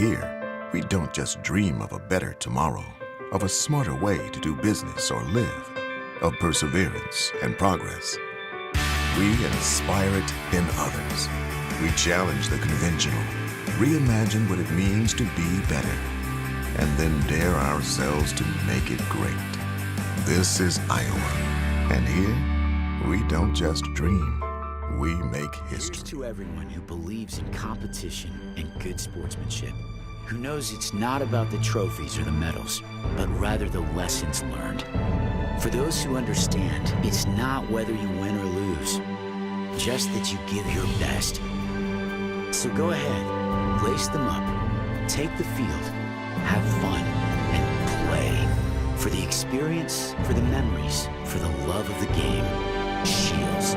here, we don't just dream of a better tomorrow, of a smarter way to do business or live, of perseverance and progress. We inspire it in others. We challenge the conventional, reimagine what it means to be better, and then dare ourselves to make it great. This is Iowa, and here, we don't just dream, we make history. Here's to everyone who believes in competition and good sportsmanship, who knows it's not about the trophies or the medals, but rather the lessons learned. For those who understand, it's not whether you win or lose, just that you give your best. So go ahead, lace them up, take the field, have fun, and play. For the experience, for the memories, for the love of the game. Shields.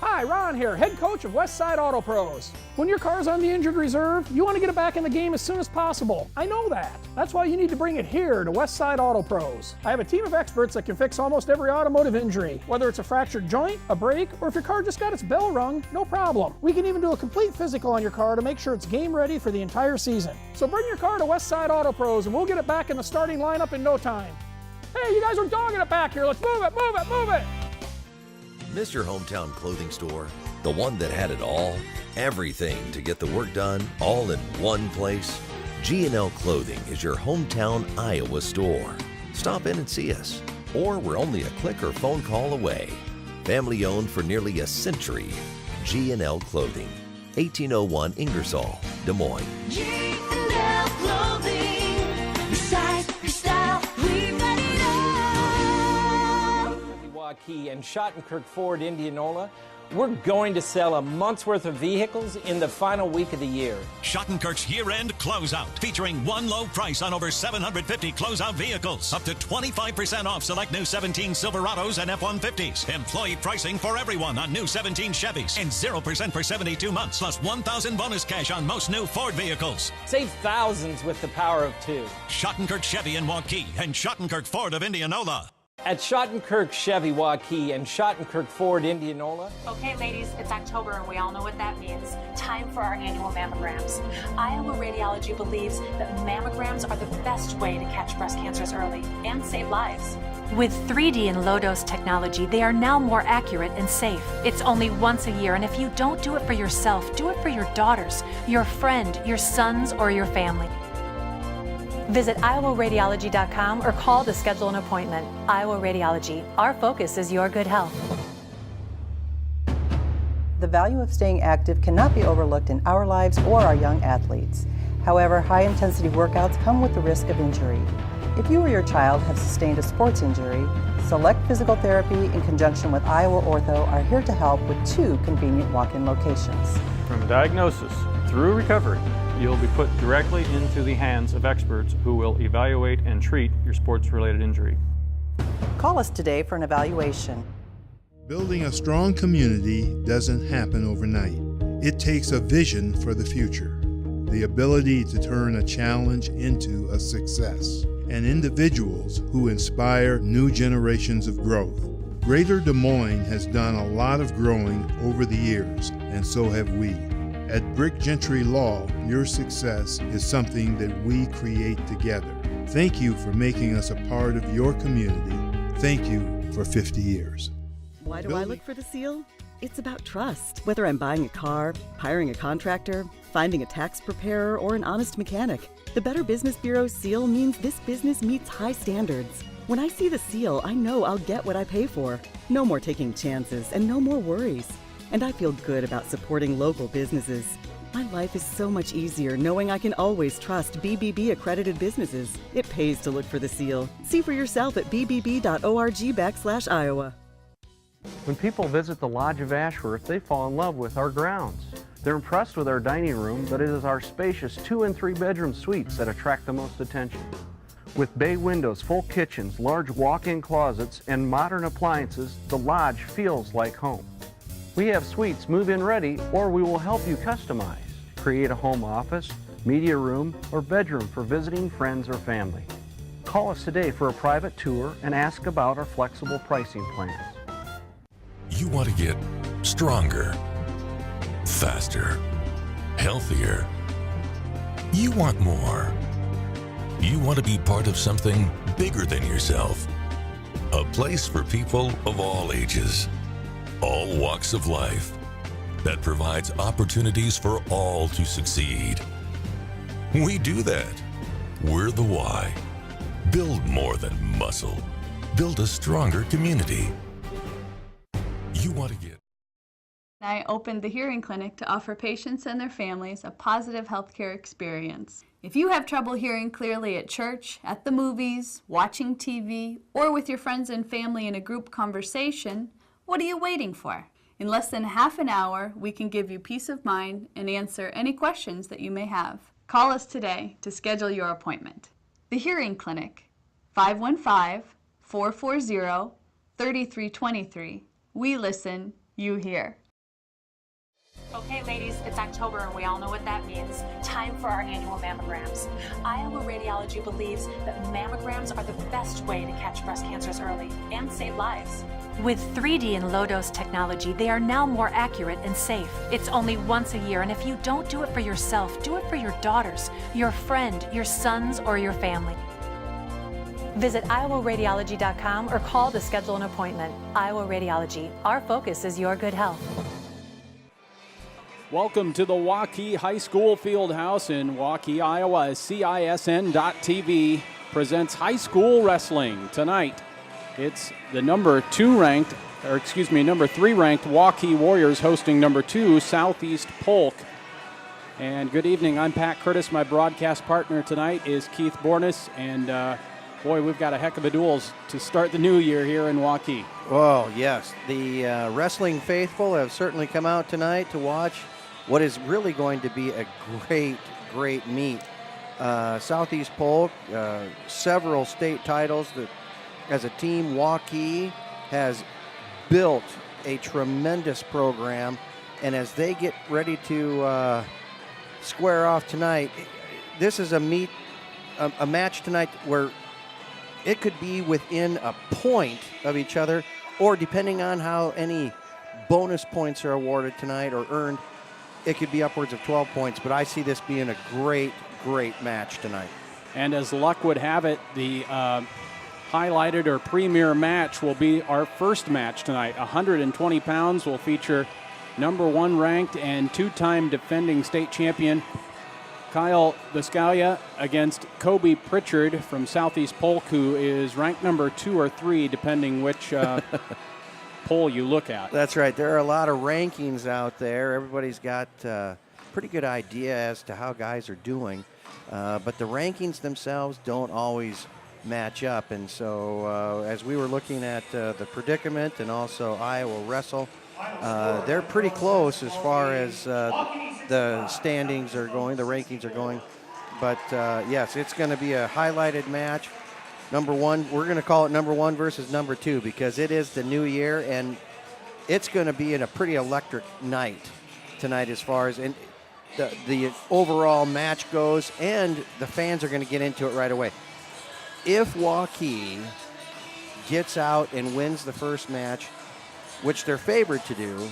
Hi, Ron here, head coach of Westside Auto Pros. When your car's on the injured reserve, you want to get it back in the game as soon as possible. I know that. That's why you need to bring it here to Westside Auto Pros. I have a team of experts that can fix almost every automotive injury, whether it's a fractured joint, a brake, or if your car just got its bell rung, no problem. We can even do a complete physical on your car to make sure it's game ready for the entire season. So bring your car to Westside Auto Pros and we'll get it back in the starting lineup in no time. Hey, you guys are dogging it back here. Let's move it, move it, move it. Miss your hometown clothing store? The one that had it all? Everything to get the work done, all in one place? G&L Clothing is your hometown Iowa store. Stop in and see us, or we're only a click or phone call away. Family owned for nearly a century. G&L Clothing, 1801 Ingersoll, Des Moines. G&L Clothing, your size, your style, we've got it all. Waukee and Schottenkirk Ford Indianola, we're going to sell a month's worth of vehicles in the final week of the year. Schottenkirk's year-end closeout, featuring one low price on over 750 closeout vehicles. Up to 25% off select new 17 Silverados and F-150s. Employee pricing for everyone on new 17 Chevys. And 0% for 72 months, plus $1,000 bonus cash on most new Ford vehicles. Save thousands with the power of two. Schottenkirk Chevy in Waukee and Schottenkirk Ford of Indianola. At Schottenkirk Chevy Waukee and Schottenkirk Ford Indianola. Okay, ladies, it's October and we all know what that means. Time for our annual mammograms. Iowa Radiology believes that mammograms are the best way to catch breast cancers early and save lives. With 3D and low-dose technology, they are now more accurate and safe. It's only once a year, and if you don't do it for yourself, do it for your daughters, your friend, your sons, or your family. Visit iowaradiology.com or call to schedule an appointment. Iowa Radiology. Our focus is your good health. The value of staying active cannot be overlooked in our lives or our young athletes. However, high-intensity workouts come with the risk of injury. If you or your child have sustained a sports injury, Select Physical Therapy in conjunction with Iowa Ortho are here to help with 2 convenient walk-in locations. From diagnosis through recovery, you'll be put directly into the hands of experts who will evaluate and treat your sports-related injury. Call us today for an evaluation. Building a strong community doesn't happen overnight. It takes a vision for the future, the ability to turn a challenge into a success, and individuals who inspire new generations of growth. Greater Des Moines has done a lot of growing over the years, and so have we. At Brick Gentry Law, your success is something that we create together. Thank you for making us a part of your community. Thank you for 50 years. Why do I look for the seal? It's about trust. Whether I'm buying a car, hiring a contractor, finding a tax preparer, or an honest mechanic, the Better Business Bureau's seal means this business meets high standards. When I see the seal, I know I'll get what I pay for. No more taking chances and no more worries. And I feel good about supporting local businesses. My life is so much easier knowing I can always trust BBB accredited businesses. It pays to look for the seal. See for yourself at bbb.org/Iowa. When people visit the Lodge of Ashworth, they fall in love with our grounds. They're impressed with our dining room, but it is our spacious 2- and 3-bedroom suites that attract the most attention. With bay windows, full kitchens, large walk-in closets, and modern appliances, the Lodge feels like home. We have suites move-in ready, or we will help you customize. Create a home office, media room, or bedroom for visiting friends or family. Call us today for a private tour and ask about our flexible pricing plans. You want to get stronger, faster, healthier. You want more. You want to be part of something bigger than yourself. A place for people of all ages, all walks of life, that provides opportunities for all to succeed. We do that. We're the why. Build more than muscle. Build a stronger community. You want to get... I opened the Hearing Clinic to offer patients and their families a positive healthcare experience. If you have trouble hearing clearly at church, at the movies, watching TV, or with your friends and family in a group conversation, what are you waiting for? In less than half an hour, we can give you peace of mind and answer any questions that you may have. Call us today to schedule your appointment. The Hearing Clinic, 515-440-3323. We listen, you hear. Okay, ladies, it's October and we all know what that means. Time for our annual mammograms. Iowa Radiology believes that mammograms are the best way to catch breast cancers early and save lives. With 3D and low-dose technology, they are now more accurate and safe. It's only once a year, and if you don't do it for yourself, do it for your daughters, your friend, your sons, or your family. Visit iowaradiology.com or call to schedule an appointment. Iowa Radiology. Our focus is your good health. Welcome to the Waukee High School Fieldhouse in Waukee, Iowa. CISN.TV presents high school wrestling tonight. It's the number 3 ranked Waukee Warriors hosting number 2 Southeast Polk. And good evening, I'm Pat Curtis. My broadcast partner tonight is Keith Bornis, and boy, we've got a heck of a duels to start the new year here in Waukee. Well, yes, the wrestling faithful have certainly come out tonight to watch what is really going to be a great meet. Southeast Polk, several state titles. That, as a team, Waukee has built a tremendous program, and as they get ready to square off tonight, this is a match tonight where it could be within a point of each other, or depending on how any bonus points are awarded tonight or earned, it could be upwards of 12 points. But I see this being a great match tonight. And as luck would have it, the highlighted or premier match will be our first match tonight. 120 pounds will feature number 1 ranked and 2-time defending state champion Kyle Viscalia against Kobe Pritchard from Southeast Polk, who is ranked number 2 or 3, depending which poll you look at. That's right. There are a lot of rankings out there. Everybody's got a pretty good idea as to how guys are doing, but the rankings themselves don't always match up. And so as we were looking at the predicament and also Iowa Wrestle, they're pretty close as far as the standings are going, the rankings are going. But yes, it's going to be a highlighted match. Number 1, we're going to call it number 1 versus number 2 because it is the new year, and it's going to be in a pretty electric night tonight as far as the overall match goes, and the fans are going to get into it right away. If Waukee gets out and wins the first match, which they're favored to do,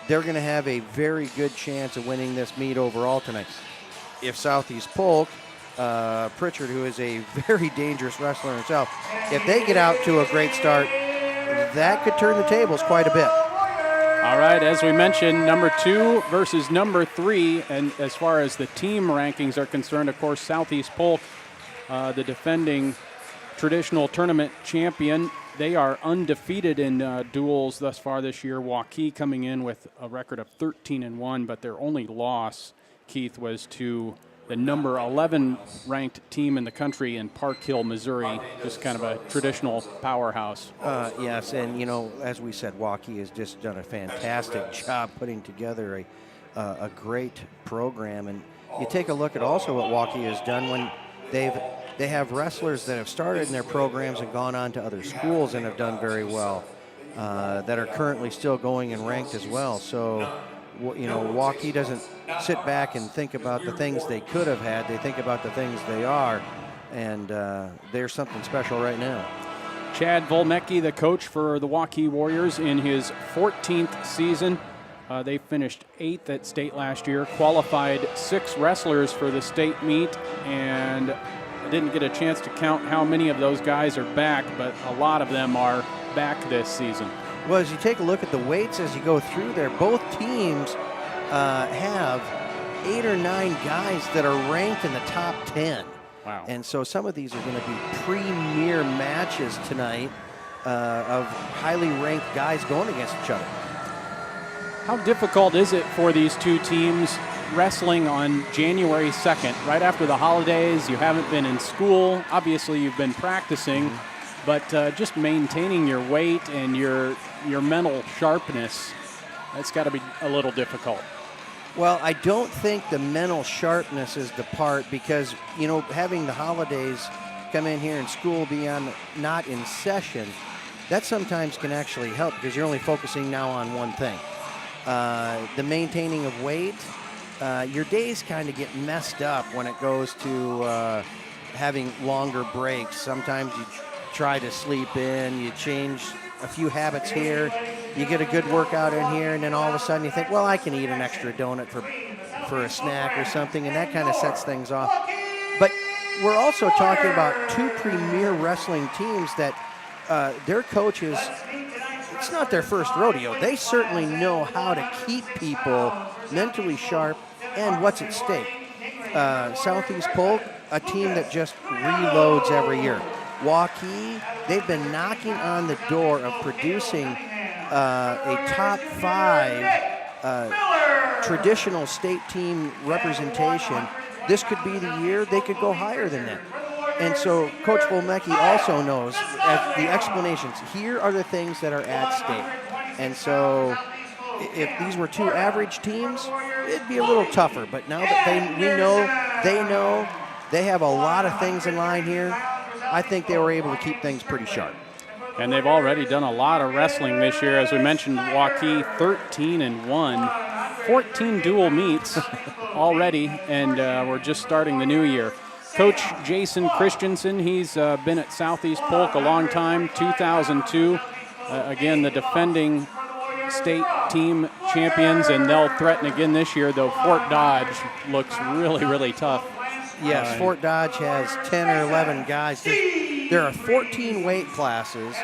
they're going to have a very good chance of winning this meet overall tonight. If Southeast Polk, Pritchard, who is a very dangerous wrestler himself, if they get out to a great start, that could turn the tables quite a bit. All right, as we mentioned, number 2 versus number 3, and as far as the team rankings are concerned, of course, Southeast Polk, the defending traditional tournament champion, they are undefeated in duels thus far this year. Waukee coming in with a record of 13-1, but their only loss, Keith, was to the number 11 ranked team in the country in Park Hill, Missouri, just kind of a traditional powerhouse. Yes, and you know, as we said, Waukee has just done a fantastic job putting together a great program. And you take a look at also what Waukee has done when they have wrestlers that have started in their programs and gone on to other schools and have done very well, that are currently still going and ranked as well. So, you know, Waukee doesn't sit back and think about the things they could have had. They think about the things they are, and they're something special right now. Chad Volmecki, the coach for the Waukee Warriors, in his 14th season. They finished 8th at state last year, qualified 6 wrestlers for the state meet, and I didn't get a chance to count how many of those guys are back, but a lot of them are back this season. Well, as you take a look at the weights as you go through there, both teams have 8 or 9 guys that are ranked in the top 10. Wow. And so some of these are going to be premier matches tonight of highly ranked guys going against each other. How difficult is it for these two teams wrestling on January 2nd, right after the holidays? You haven't been in school. Obviously, you've been practicing, but just maintaining your weight and your mental sharpness, that's got to be a little difficult. Well, I don't think the mental sharpness is the part because, you know, having the holidays come in here and school be not in session, that sometimes can actually help because you're only focusing now on one thing. The maintaining of weight, your days kind of get messed up when it goes to having longer breaks. Sometimes you try to sleep in, you change a few habits here, you get a good workout in here, and then all of a sudden you think, well, I can eat an extra donut for a snack or something, and that kind of sets things off. But we're also talking about 2 premier wrestling teams that their coaches, it's not their first rodeo. They certainly know how to keep people mentally sharp and what's at stake. Southeast Polk, a team that just reloads every year. Waukee, they've been knocking on the door of producing a top 5 traditional state team representation. This could be the year they could go higher than that. And so Coach Volmecki also knows as the explanations, here are the things that are at stake. And so if these were 2 average teams, it'd be a little tougher. But now that they know they have a lot of things in line here, I think they were able to keep things pretty sharp. And they've already done a lot of wrestling this year. As we mentioned, Waukee 13-1, 14 dual meets already, and we're just starting the new year. Coach Jason Christensen, he's been at Southeast Polk a long time, 2002. Again, the defending state team champions, and they'll threaten again this year, though Fort Dodge looks really, really tough. Yes, Fort Dodge has 10 or 11 guys. There are 14 weight classes.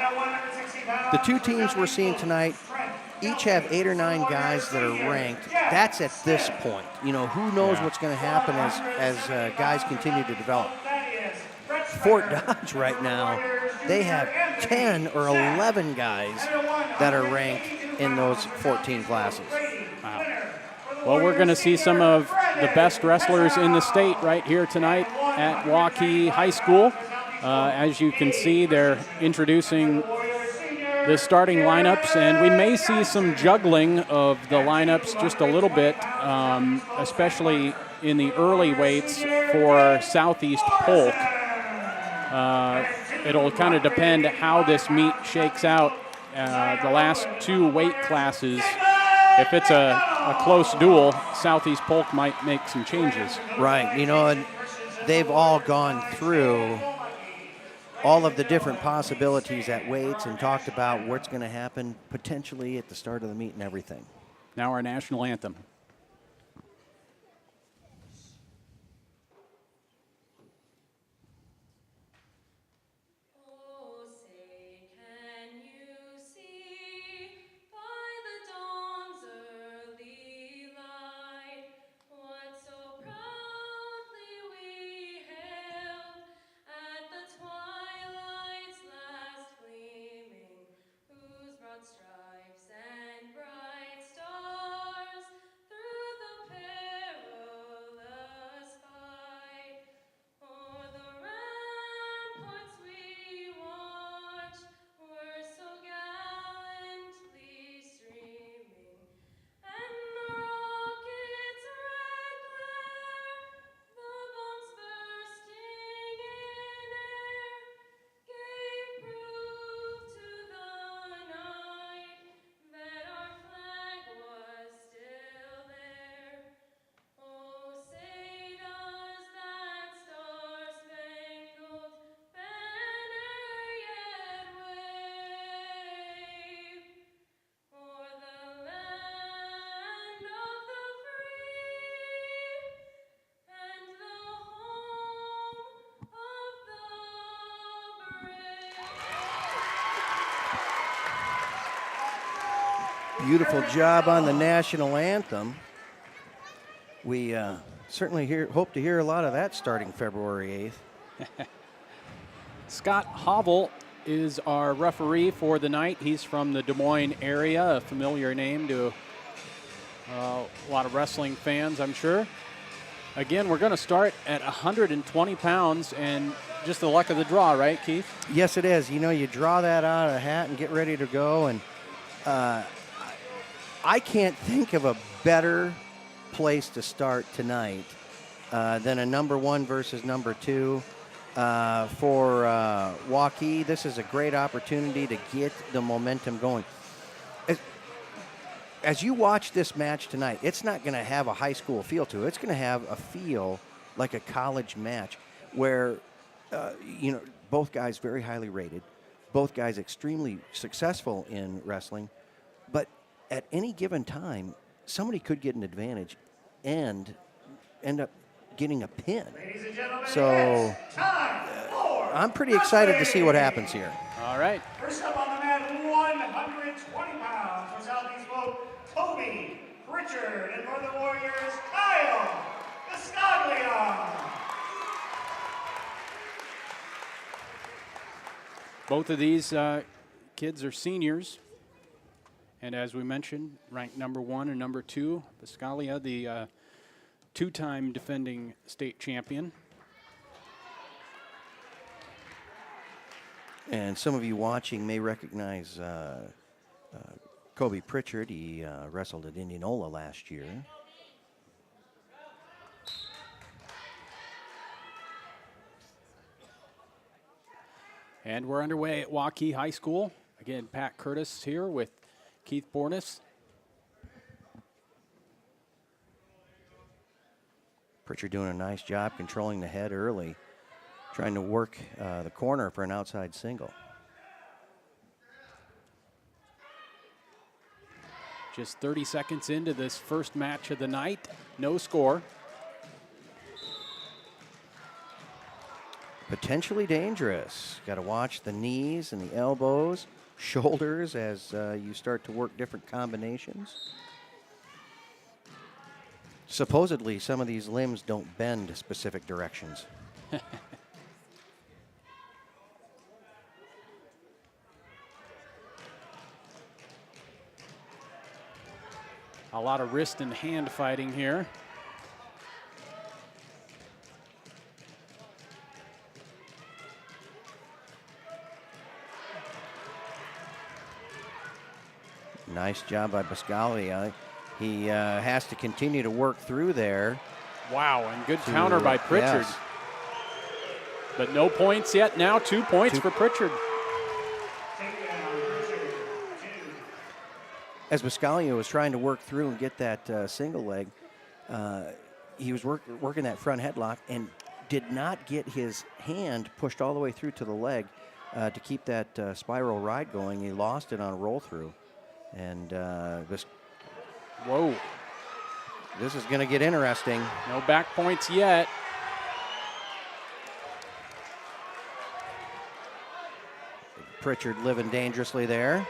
The 2 teams we're seeing tonight each have 8 or 9 guys that are ranked. That's at this point. You know, who knows what's going to happen as guys continue to develop. Fort Dodge right now, they have 10 or 11 guys that are ranked in those 14 classes. Wow. Well, we're going to see some of the best wrestlers in the state right here tonight at Waukee High School. As you can see, they're introducing the starting lineups, and we may see some juggling of the lineups just a little bit, especially in the early weights for Southeast Polk. It'll kind of depend how this meet shakes out. The last 2 weight classes, if it's a close duel, Southeast Polk might make some changes. Right, you know, and they've all gone through all of the different possibilities at weights and talked about what's going to happen potentially at the start of the meet and everything. Now our national anthem. Stripes and bright stars Beautiful job on the national anthem. We certainly hope to hear a lot of that starting February 8th. Scott Hovel is our referee for the night. He's from the Des Moines area, a familiar name to a lot of wrestling fans, I'm sure. Again, we're going to start at 120 pounds, and just the luck of the draw, right, Keith? Yes, it is. You know, you draw that out of a hat and get ready to go, and I can't think of a better place to start tonight than a number 1 versus number 2 for Waukee. This is a great opportunity to get the momentum going. As you watch this match tonight, it's not going to have a high school feel to it. It's going to have a feel like a college match where, both guys very highly rated, both guys extremely successful in wrestling, but at any given time, somebody could get an advantage and end up getting a pin. So I'm pretty excited to see what happens here. All right. First up on the mat, 120 pounds for Southeast Polk, Toby Pritchard, and for the Warriors, Kyle Biscaglia. Both of these kids are seniors. And as we mentioned, ranked number 1 and number 2. Biscaglia, the 2-time defending state champion. And some of you watching may recognize Kobe Pritchard. He wrestled at Indianola last year. And we're underway at Waukee High School. Again, Pat Curtis here with Keith Bornis. Pritchard doing a nice job controlling the head early, trying to work the corner for an outside single. Just 30 seconds into this first match of the night. No score. Potentially dangerous. Got to watch the knees and the elbows, shoulders as you start to work different combinations. Supposedly, some of these limbs don't bend specific directions. A lot of wrist and hand fighting here. Nice job by Biscaglia. He has to continue to work through there. Wow, and good counter by Pritchard. Yes. But no points yet. Now 2 points for Pritchard. As Biscaglia was trying to work through and get that single leg, he was working that front headlock and did not get his hand pushed all the way through to the leg to keep that spiral ride going. He lost it on a roll through. And whoa. This is going to get interesting. No back points yet. Pritchard living dangerously there.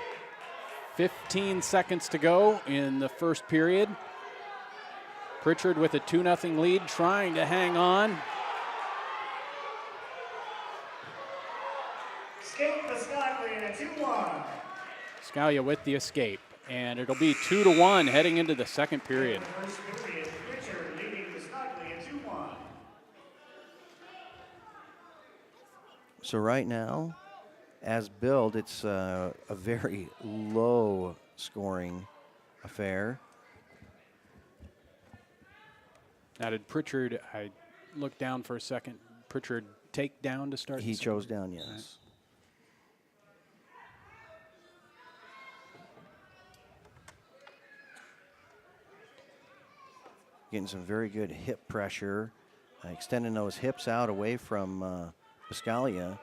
15 seconds to go in the first period. Pritchard with a 2-0 lead, trying to hang on. Escape Biscaglia, 2-1. Biscaglia with the escape. And it'll be 2-1 heading into the second period. First period, Pritchard leading Biscaglia 2-1. So right now, as billed, it's a very low scoring affair. Now did Pritchard, I looked down for a second, Pritchard take down to start? He chose down, yes. Right. Getting some very good hip pressure, extending those hips out away from Biscaglia.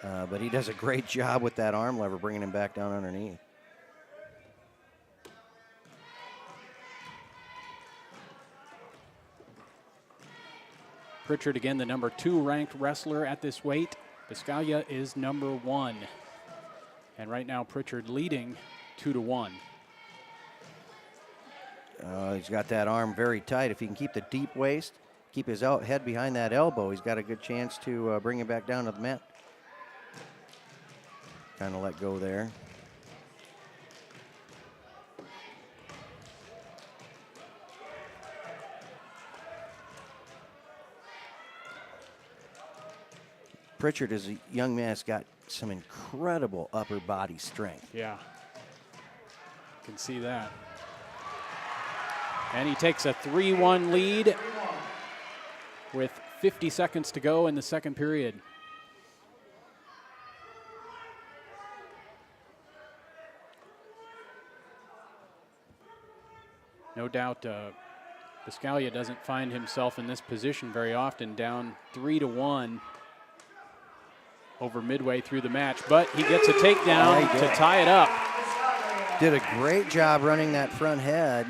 But he does a great job with that arm lever, bringing him back down underneath. Pritchard, again, the number 2 ranked wrestler at this weight. Biscaglia is number 1. And right now, Pritchard leading 2-1. He's got that arm very tight. If he can keep the deep waist, keep his head behind that elbow, he's got a good chance to bring him back down to the mat. Kind of let go there. Pritchard, as a young man, has got some incredible upper body strength. Yeah, can see that. And he takes a 3-1 lead with 50 seconds to go in the second period. No doubt Biscaglia doesn't find himself in this position very often, down 3-1 over midway through the match, but he gets a takedown to tie it up. Did a great job running that front head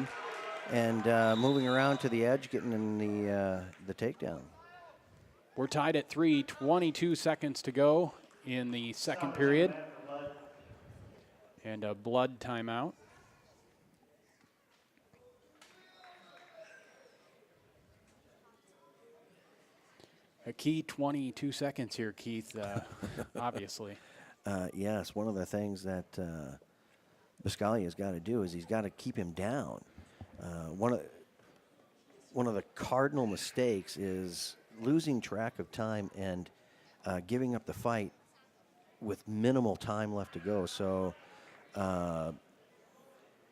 and moving around to the edge, getting in the takedown. We're tied at 3, 22 seconds to go in the second period. And a blood timeout. A key 22 seconds here, Keith, obviously. Yes, one of the things that Biscaglia's got to do is he's got to keep him down. One of the cardinal mistakes is losing track of time and giving up the fight with minimal time left to go. So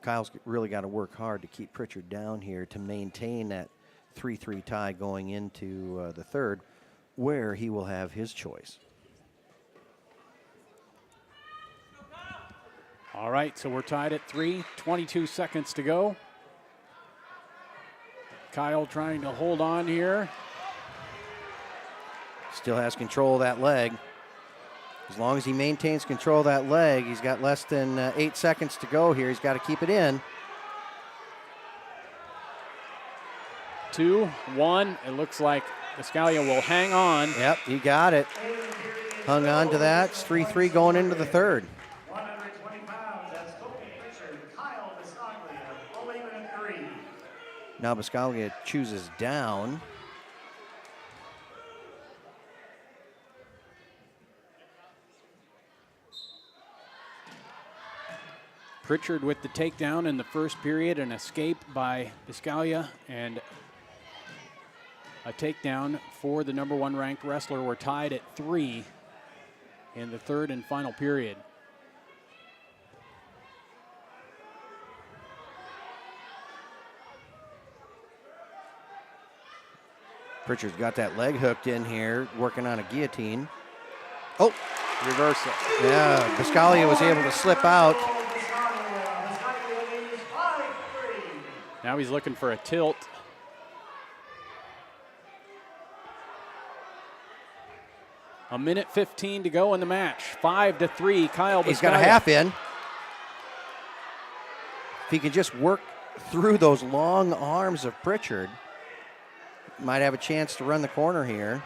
Kyle's really got to work hard to keep Pritchard down here to maintain that 3-3 tie going into the third, where he will have his choice. All right, so we're tied at 3, 22 seconds to go. Kyle trying to hold on here. Still has control of that leg. As long as he maintains control of that leg, he's got less than 8 seconds to go here. He's got to keep it in. 2, 1. It looks like Biscaglia will hang on. Yep, he got it. Hung on to that. It's 3-3 going into the third. 120 pounds, that's Polk, Pritchard, Kyle Biscaglia, all even at 3. Now Biscaglia chooses down. Pritchard with the takedown in the first period, an escape by Biscaglia, and a takedown for the number 1 ranked wrestler. We're tied at 3 in the third and final period. Pritchard's got that leg hooked in here, working on a guillotine. Oh, reversal. Yeah, Biscaglia was able to slip out. Now he's looking for a tilt. A minute 15 to go in the match. 5-3, Kyle Biscaglia. He's got a half in. If he can just work through those long arms of Pritchard, might have a chance to run the corner here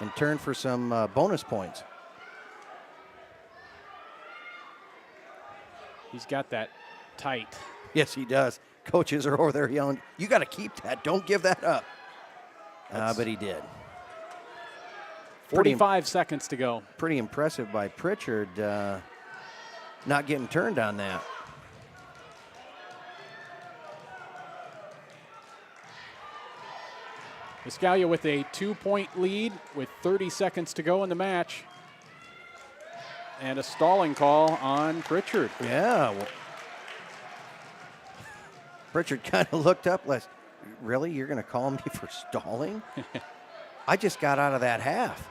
and turn for some bonus points. He's got that tight. Yes, he does. Coaches are over there yelling, you got to keep that. Don't give that up. But he did. 45 seconds to go. Pretty impressive by Pritchard, not getting turned on that. Biscaglia with a 2-point lead with 30 seconds to go in the match. And a stalling call on Pritchard. Yeah. Well, Pritchard kind of looked up. Really? You're going to call me for stalling? I just got out of that half.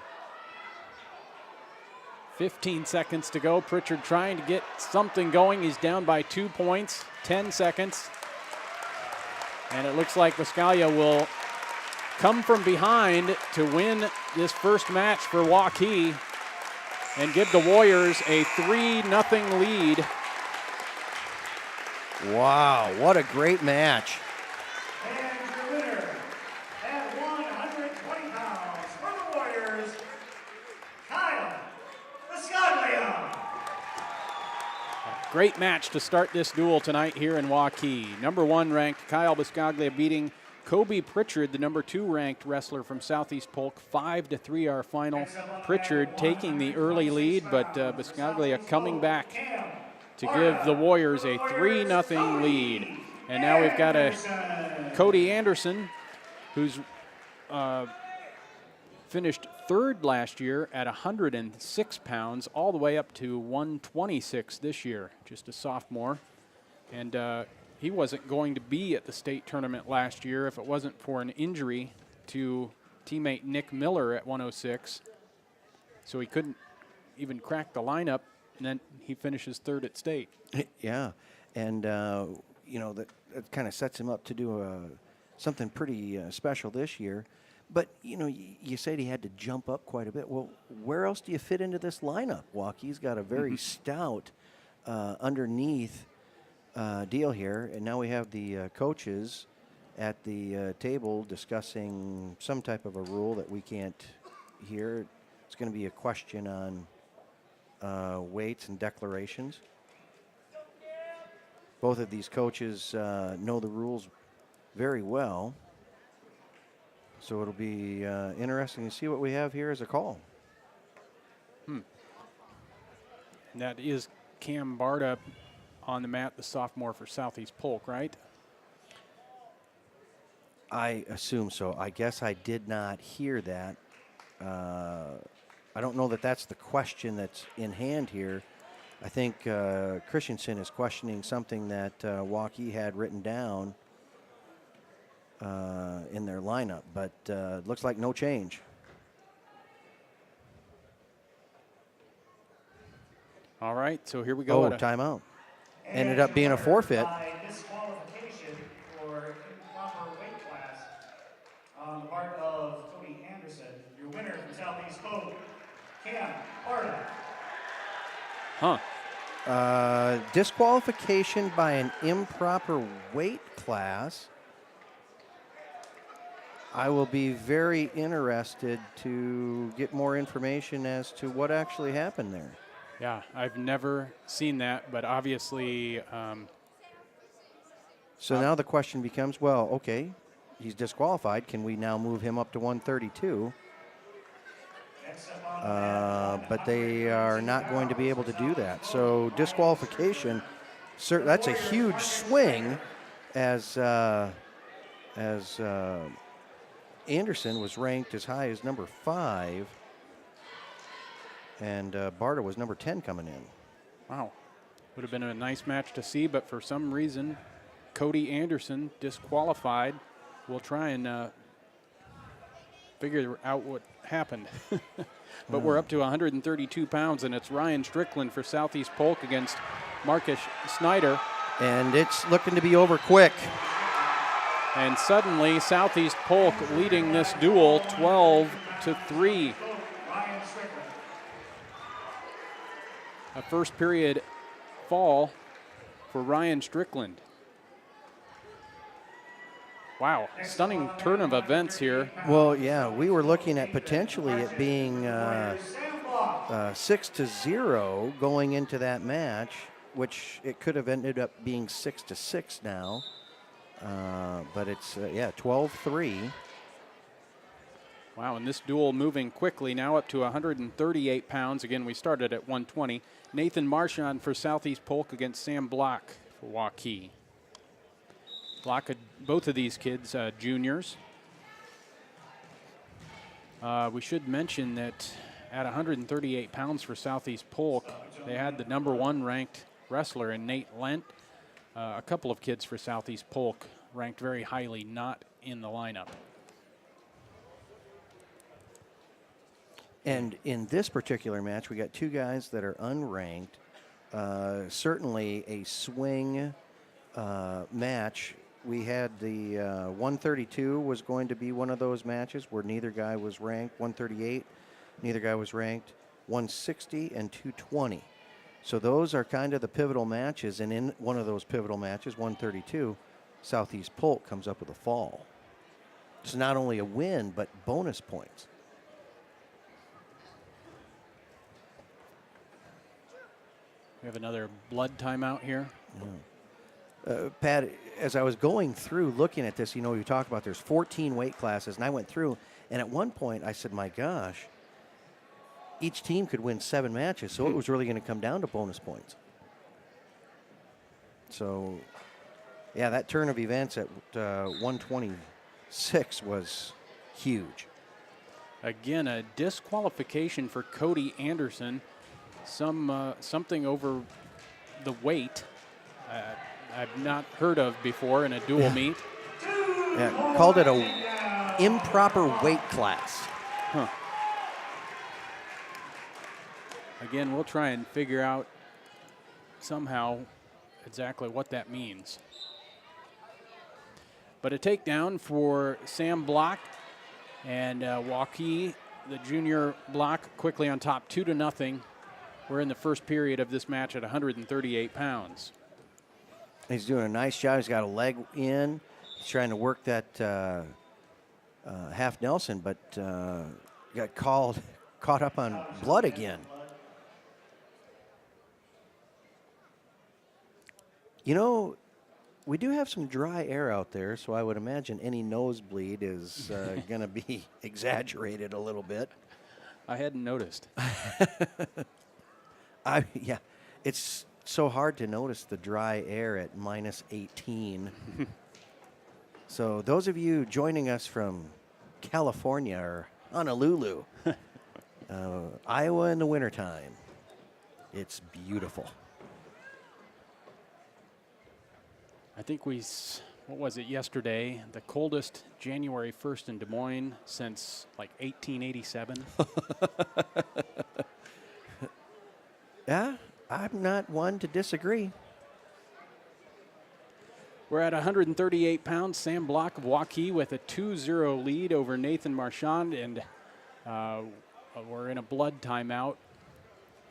15 seconds to go. Pritchard trying to get something going. He's down by 2 points. 10 seconds. And it looks like Biscaglia will come from behind to win this first match for Waukee and give the Warriors a 3-0 lead. Wow, what a great match. And your winner at 120 pounds for the Warriors, Kyle Biscaglia. Great match to start this duel tonight here in Waukee. Number 1 ranked Kyle Biscaglia beating Kobe Pritchard, the number 2 ranked wrestler from Southeast Polk. 5-3 our final. Pritchard taking the early lead, but Biscaglia coming back to give the Warriors a 3-0 lead. And now we've got a Cody Anderson, who's finished 3rd last year at 106 pounds, all the way up to 126 this year, just a sophomore. And he wasn't going to be at the state tournament last year if it wasn't for an injury to teammate Nick Miller at 106. So he couldn't even crack the lineup, and then he finishes 3rd at state. Yeah, and you know, that kind of sets him up to do something pretty special this year. But, you know, you said he had to jump up quite a bit. Well, where else do you fit into this lineup, Waukee's got a very stout underneath deal here. And now we have the coaches at the table discussing some type of a rule that we can't hear. It's going to be a question on weights and declarations. Both of these coaches know the rules very well. So it'll be interesting to see what we have here as a call. And that is Cam Barta on the mat, the sophomore for Southeast Polk, right? I assume so. I guess I did not hear that. I don't know that that's the question that's in hand here. I think Christensen is questioning something that Waukee had written down in their lineup, but looks like no change. All right, so here we go. Oh, timeout. Ended up being a forfeit. Disqualification for improper weight class on the part of Cody Anderson. Your winner from Southeast Polk, Cam Barta. Disqualification by an improper weight class. I will be very interested to get more information as to what actually happened there. Yeah, I've never seen that, but obviously. So now the question becomes, well, okay, he's disqualified. Can we now move him up to 132? But they are not going to be able to do that. So disqualification, that's a huge swing as Anderson was ranked as high as number 5, and Barta was number 10 coming in. Wow. Would have been a nice match to see, but for some reason, Cody Anderson disqualified. We'll try and figure out what happened. But we're up to 132 pounds, and it's Ryan Strickland for Southeast Polk against Marcus Snyder. And it's looking to be over quick. And suddenly, Southeast Polk leading this duel 12-3. A first period fall for Ryan Strickland. Wow, stunning turn of events here. Well, yeah, we were looking at potentially it being 6-0 going into that match, which it could have ended up being 6-6 now. But it's, 12-3. Wow, and this duel moving quickly, now up to 138 pounds. Again, we started at 120. Nathan Marchand for Southeast Polk against Sam Block for Waukee. Block, both of these kids, juniors. We should mention that at 138 pounds for Southeast Polk, they had the number 1 ranked wrestler in Nate Lent. A couple of kids for Southeast Polk ranked very highly, not in the lineup. And in this particular match, we got 2 guys that are unranked. Certainly a swing match. We had the 132 was going to be one of those matches where neither guy was ranked. 138, neither guy was ranked. 160 and 220. So those are kind of the pivotal matches, and in one of those pivotal matches, 132, Southeast Polk comes up with a fall. It's not only a win, but bonus points. We have another blood timeout here. Pat, as I was going through looking at this, you talk about there's 14 weight classes, and I went through, and at one point I said, my gosh, each team could win 7 matches, so it was really going to come down to bonus points. So, yeah, that turn of events at 126 was huge. Again, a disqualification for Cody Anderson. Something over the weight I've not heard of before in a dual meet. Yeah, called it a improper weight class. Huh. Again, we'll try and figure out somehow exactly what that means. But a takedown for Sam Block, and Waukee, the junior block, quickly on top, 2-0. We're in the first period of this match at 138 pounds. He's doing a nice job. He's got a leg in. He's trying to work that half Nelson, but got caught up on blood again. We do have some dry air out there, so I would imagine any nosebleed is going to be exaggerated a little bit. I hadn't noticed. Yeah, it's so hard to notice the dry air at minus 18. So those of you joining us from California or Honolulu, Iowa in the wintertime, it's beautiful. I think what was it, yesterday? The coldest January 1st in Des Moines since like 1887. Yeah, I'm not one to disagree. We're at 138 pounds. Sam Block of Waukee with a 2-0 lead over Nathan Marchand, and we're in a blood timeout.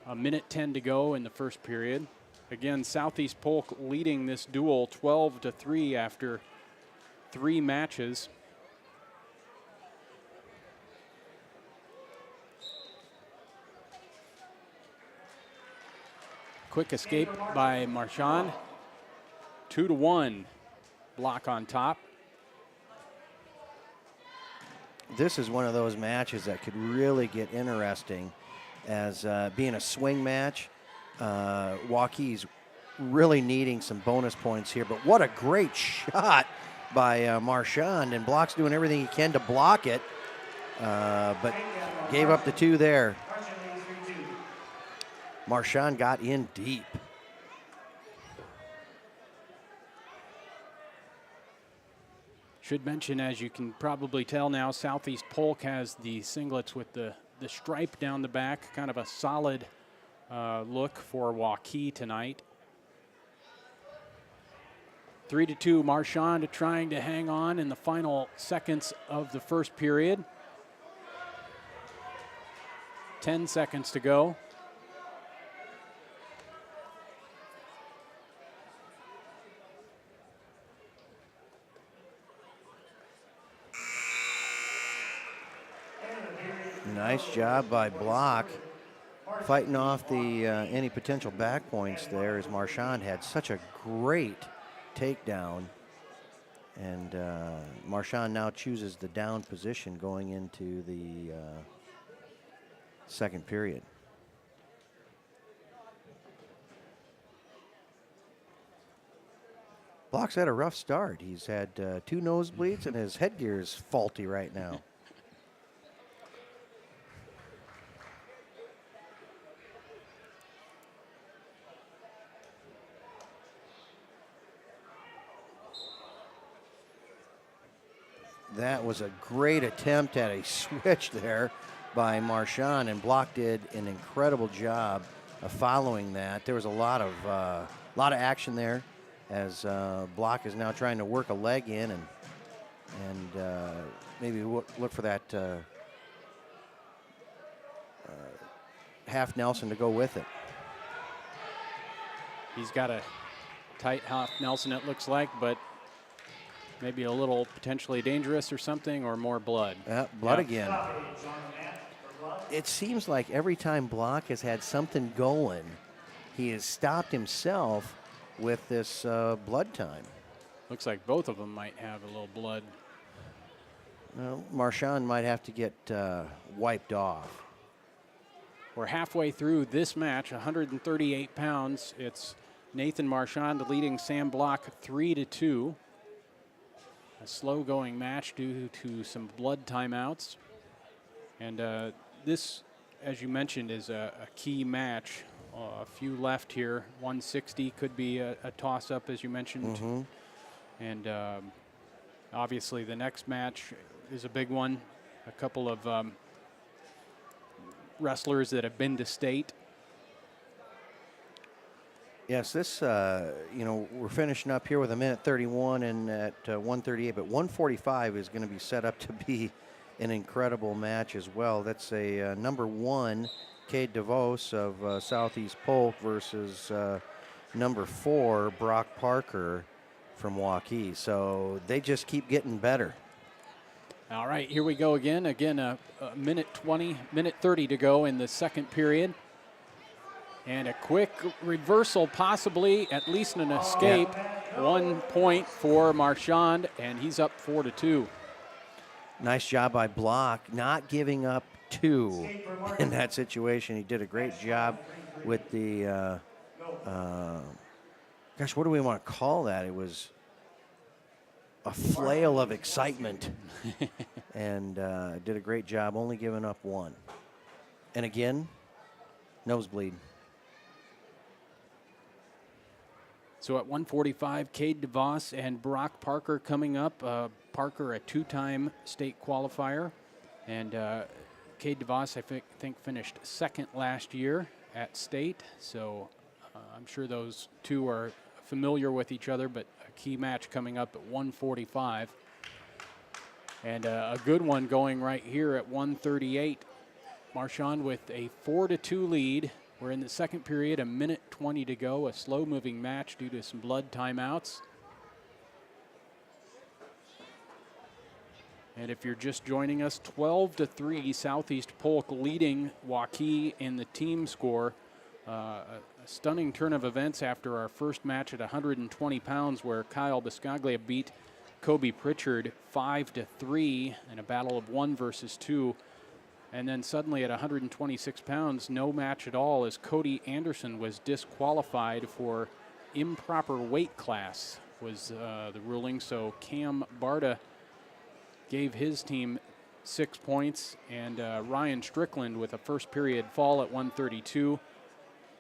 1:10 to go in the first period. Again, Southeast Polk leading this duel 12-3 after 3 matches. Quick escape by Marchand. 2-1, Block on top. This is one of those matches that could really get interesting as being a swing match. Waukee's really needing some bonus points here, but what a great shot by Marchand, and Block's doing everything he can to block it, but gave up the 2 there. Marchand got in deep. Should mention, as you can probably tell now, Southeast Polk has the singlets with the stripe down the back, kind of a solid look for Waukee tonight. 3-2, Marchand trying to hang on in the final seconds of the first period. 10 seconds to go. Nice job by Block, fighting off the any potential back points there, as Marchand had such a great takedown. And Marchand now chooses the down position going into the second period. Block's had a rough start. He's had 2 nosebleeds, and his headgear is faulty right now. That was a great attempt at a switch there by Marchand, and Block did an incredible job of following that. There was a lot of action there, as Block is now trying to work a leg in and maybe look for that half Nelson to go with it. He's got a tight half Nelson, it looks like, but maybe a little potentially dangerous or something, or more blood. Blood again. It seems like every time Block has had something going, he has stopped himself with this blood time. Looks like both of them might have a little blood. Well, Marchand might have to get wiped off. We're halfway through this match, 138 pounds. It's Nathan Marchand leading Sam Block 3-2. A slow-going match due to some blood timeouts. And this, as you mentioned, is a key match. A few left here. 160 could be a toss-up, as you mentioned. Mm-hmm. And obviously the next match is a big one. A couple of wrestlers that have been to state. Yes, this, we're finishing up here with 1:31 and at 1:38, but 1:45 is going to be set up to be an incredible match as well. That's a number 1, Cade DeVos of Southeast Polk versus number 4, Brock Parker from Waukee. So they just keep getting better. All right, here we go again. Again, a minute 20, minute 30 to go in the second period. And a quick reversal, possibly, at least an escape. 1 point for Marchand, and he's up 4-2. Nice job by Block, not giving up 2 in that situation. He did a great job with the, gosh, what do we want to call that? It was a flail of excitement, and did a great job, only giving up 1. And again, nosebleed. So at 1:45, Cade DeVos and Brock Parker coming up. Parker, a 2-time state qualifier, and Cade DeVos, I think, finished second last year at state. So I'm sure those two are familiar with each other, but a key match coming up at 1:45. And a good one going right here at 1:38. Marchand with a 4-2 lead. We're in the second period, 1:20 to go, a slow-moving match due to some blood timeouts. And if you're just joining us, 12-3, Southeast Polk leading Waukee in the team score. A stunning turn of events after our first match at 120 pounds, where Kyle Biscaglia beat Kobe Pritchard 5-3 in a battle of 1 versus 2. And then suddenly at 126 pounds, no match at all, as Cody Anderson was disqualified for improper weight class, was the ruling. So Cam Barta gave his team 6 points, and Ryan Strickland with a first period fall at 132,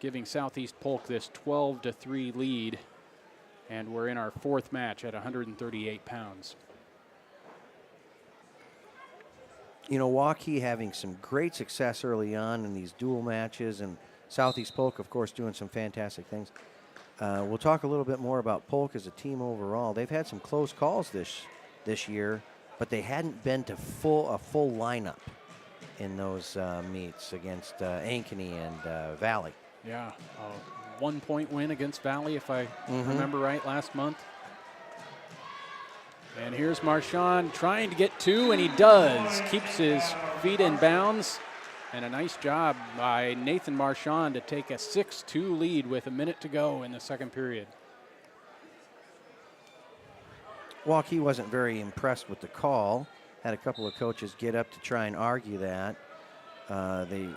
giving Southeast Polk this 12-3 lead. And we're in our fourth match at 138 pounds. You know, Waukee having some great success early on in these dual matches, and Southeast Polk, of course, doing some fantastic things. We'll talk a little bit more about Polk as a team overall. They've had some close calls this year, but they hadn't been to a full lineup in those meets against Ankeny and Valley. Yeah, 1 point win against Valley, if I remember right, last month. And here's Marchand trying to get 2, and he does. Keeps his feet in bounds. And a nice job by Nathan Marchand to take a 6-2 lead with a minute to go in the second period. Waukee wasn't very impressed with the call. Had a couple of coaches get up to try and argue that. They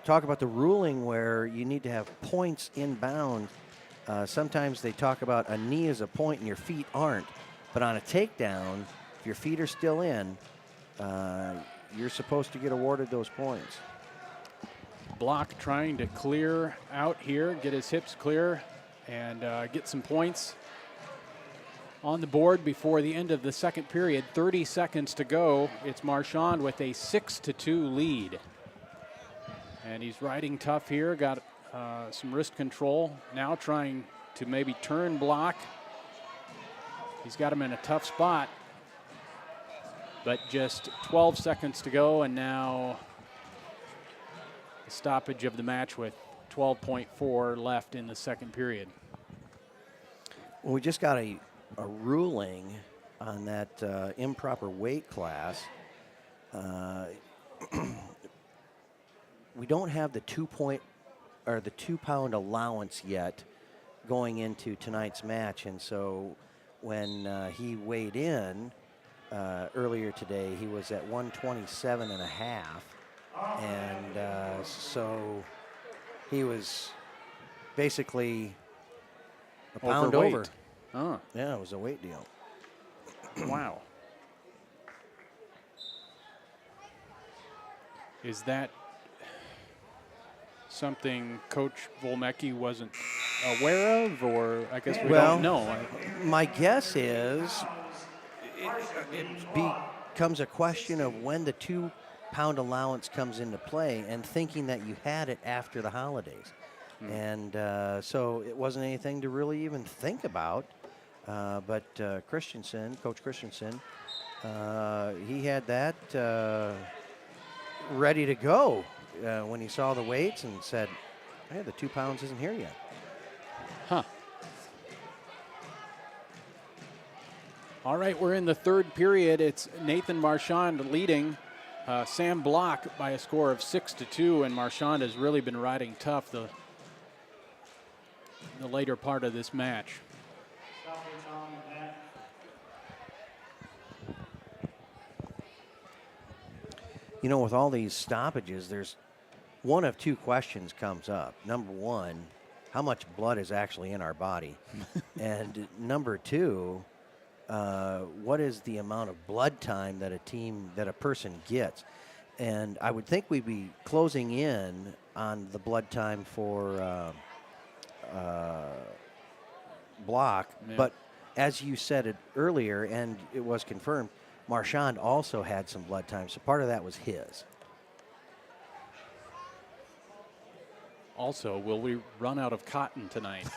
talk about the ruling where you need to have points inbound. Sometimes they talk about a knee as a point and your feet aren't. But on a takedown, if your feet are still in, you're supposed to get awarded those points. Block trying to clear out here, get his hips clear, and get some points on the board before the end of the second period. 30 seconds to go. It's Marchand with a 6-2 lead. And he's riding tough here, got some wrist control. Now trying to maybe turn Block. He's got him in a tough spot, but just 12 seconds to go, and now the stoppage of the match with 12.4 left in the second period. Well, we just got a ruling on that improper weight class. We don't have the 2-point or the 2-pound allowance yet going into tonight's match, and so when he weighed in earlier today, he was at 127 and a half, and so he was basically a pound Overweight. over. Oh. Yeah, it was a weight deal. Wow. Is that something Coach Volmecki wasn't aware of, or I guess we don't know? My guess is it becomes a question of when the 2-pound allowance comes into play and thinking that you had it after the holidays. And so it wasn't anything to really even think about. But Coach Christensen, he had that ready to go when he saw the weights and said, hey, the 2 pounds isn't here yet. Huh. All right, we're in the third period. It's Nathan Marchand leading Sam Block by a score of 6-2, and Marchand has really been riding tough the later part of this match. You know, with all these stoppages, there's one of two questions comes up. Number one, how much blood is actually in our body? And number two, what is the amount of blood time that a person gets? And I would think we'd be closing in on the blood time for Block. Yeah. But as you said it earlier, and it was confirmed, Marchand also had some blood time, so part of that was his. Also, will we run out of cotton tonight?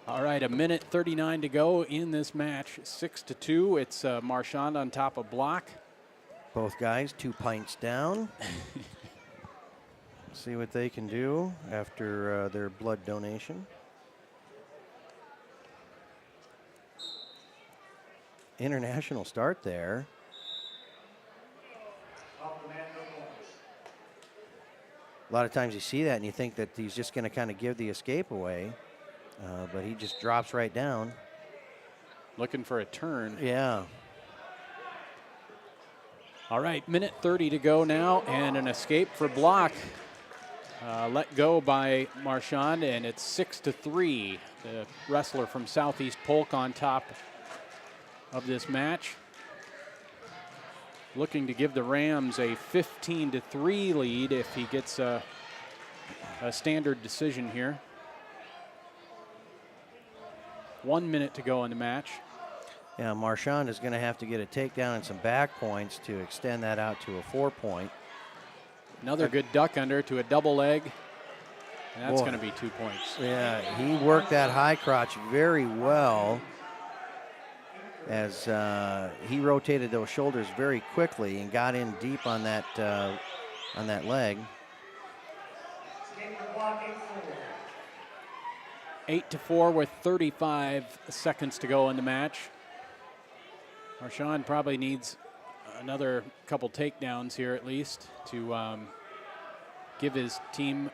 All right, 1:39 to go in this match. 6-2. It's Marchand on top of Block. Both guys 2 pints down. See what they can do after their blood donation. International start there. A lot of times you see that and you think that he's just going to kind of give the escape away, but he just drops right down. Looking for a turn. Yeah. All right, 1:30 to go now, and an escape for Block. Let go by Marchand, and it's 6-3. The wrestler from Southeast Polk on top of this match. Looking to give the Rams a 15-3 lead if he gets a standard decision here. 1 minute to go in the match. Yeah, Marchand is going to have to get a takedown and some back points to extend that out to a 4-point. Another good duck under to a double leg. And that's Boy. going to be 2 points. Yeah, he worked that high crotch very well as he rotated those shoulders very quickly and got in deep on that leg. 8-4 with 35 seconds to go in the match. Marchand probably needs another couple takedowns here at least to give his team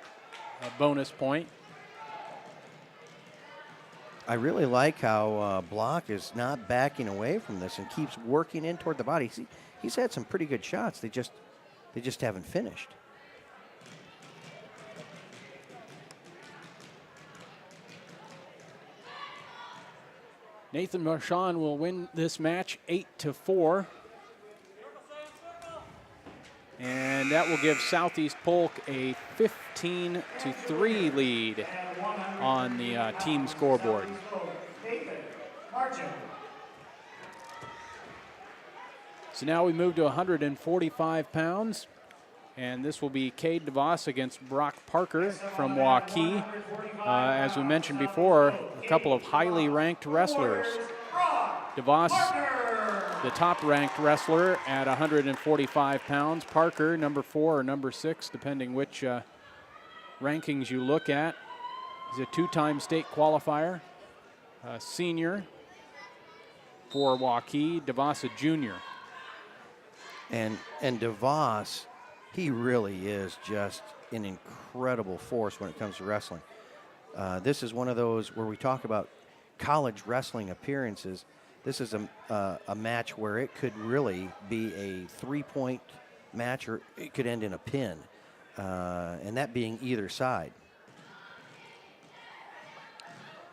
a bonus point. I really like how Block is not backing away from this and keeps working in toward the body. He's had some pretty good shots. They just haven't finished. Nathan Marchand will win this match 8-4. And that will give Southeast Polk a 15-3 lead on the team scoreboard. So now we move to 145 pounds. And this will be Cade DeVos against Brock Parker from Waukee. As we mentioned before, a couple of highly ranked wrestlers. DeVos, the top-ranked wrestler at 145 pounds. Parker, number 4 or number 6, depending which rankings you look at. He's a 2-time state qualifier, a senior for Waukee. DeVos, a junior. And DeVos He really is just an incredible force when it comes to wrestling. This is one of those where we talk about college wrestling appearances. This is a match where it could really be a 3-point match, or it could end in a pin, and that being either side.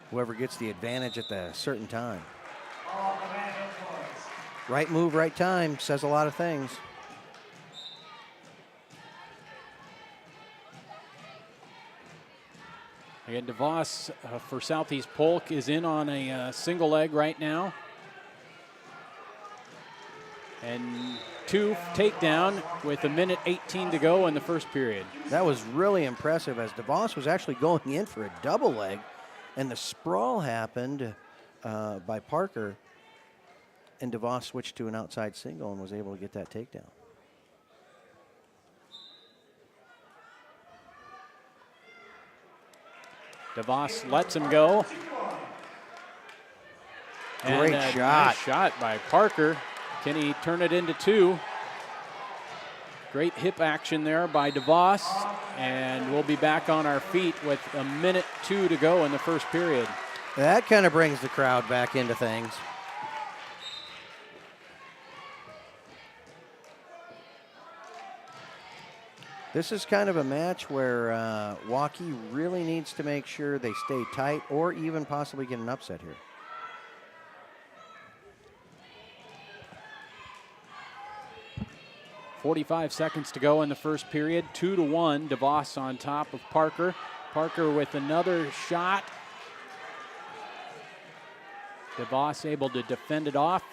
Whoever gets the advantage at the certain time. Right move, right time says a lot of things. Again, DeVos for Southeast Polk is in on a single leg right now. And 2 takedown with 1:18 to go in the first period. That was really impressive, as DeVos was actually going in for a double leg, and the sprawl happened by Parker, and DeVos switched to an outside single and was able to get that takedown. DeVos lets him go. Great and shot. Nice shot by Parker. Can he turn it into 2? Great hip action there by DeVos. And we'll be back on our feet with 1:02 to go in the first period. That kind of brings the crowd back into things. This is kind of a match where Waukee really needs to make sure they stay tight or even possibly get an upset here. .45 seconds to go in the first period. 2-1. DeVos on top of Parker. Parker with another shot. DeVos able to defend it off.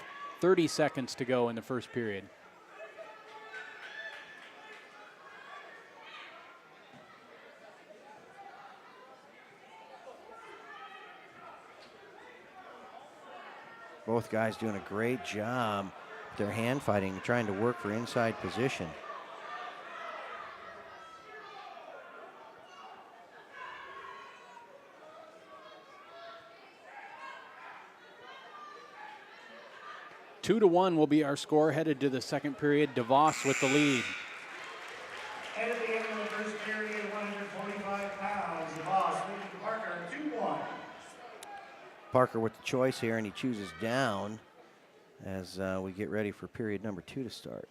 30 seconds to go in the first period. Both guys doing a great job with their hand fighting, trying to work for inside position. Two to 1 will be our score headed to the second period. DeVos with the lead. And at the end of the first period, 145 pounds, DeVos leading Parker 2-1. Parker with the choice here, and he chooses down as we get ready for period number 2 to start.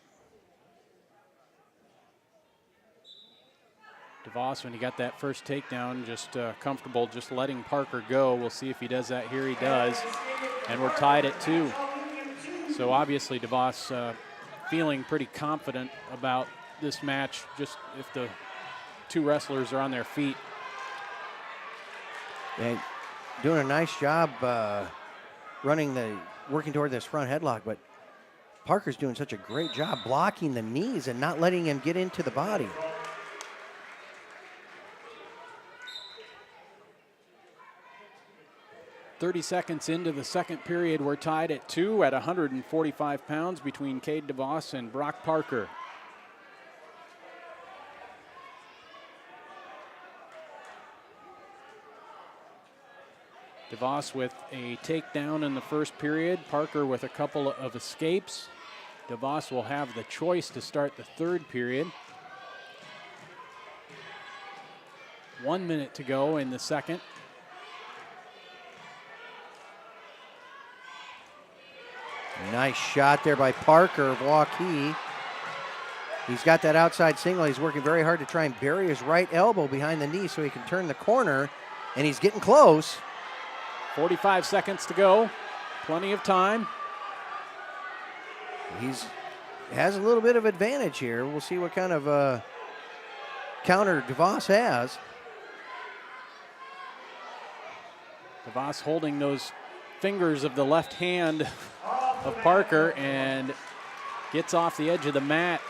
DeVos, when he got that first takedown, just comfortable just letting Parker go. We'll see if he does that here. He does. And we're tied at 2. So obviously DeVos feeling pretty confident about this match, just if the two wrestlers are on their feet. Yeah, doing a nice job working toward this front headlock, but Parker's doing such a great job blocking the knees and not letting him get into the body. .30 seconds into the second period, we're tied at 2 at 145 pounds between Cade DeVos and Brock Parker. DeVos with a takedown in the first period. Parker with a couple of escapes. DeVos will have the choice to start the third period. 1 minute to go in the second. Nice shot there by Parker of Waukee. He's got that outside single. He's working very hard to try and bury his right elbow behind the knee so he can turn the corner, and he's getting close. 45 seconds to go. Plenty of time. Has a little bit of advantage here. We'll see what kind of counter DeVos has. DeVos holding those fingers of the left hand of Parker and gets off the edge of the mat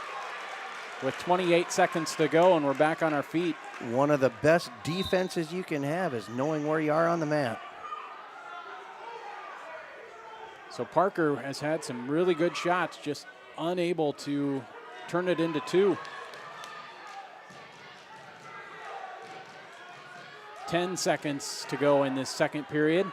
with 28 seconds to go, and we're back on our feet. One of the best defenses you can have is knowing where you are on the mat. So Parker has had some really good shots, just unable to turn it into 2. 10 seconds to go in this second period.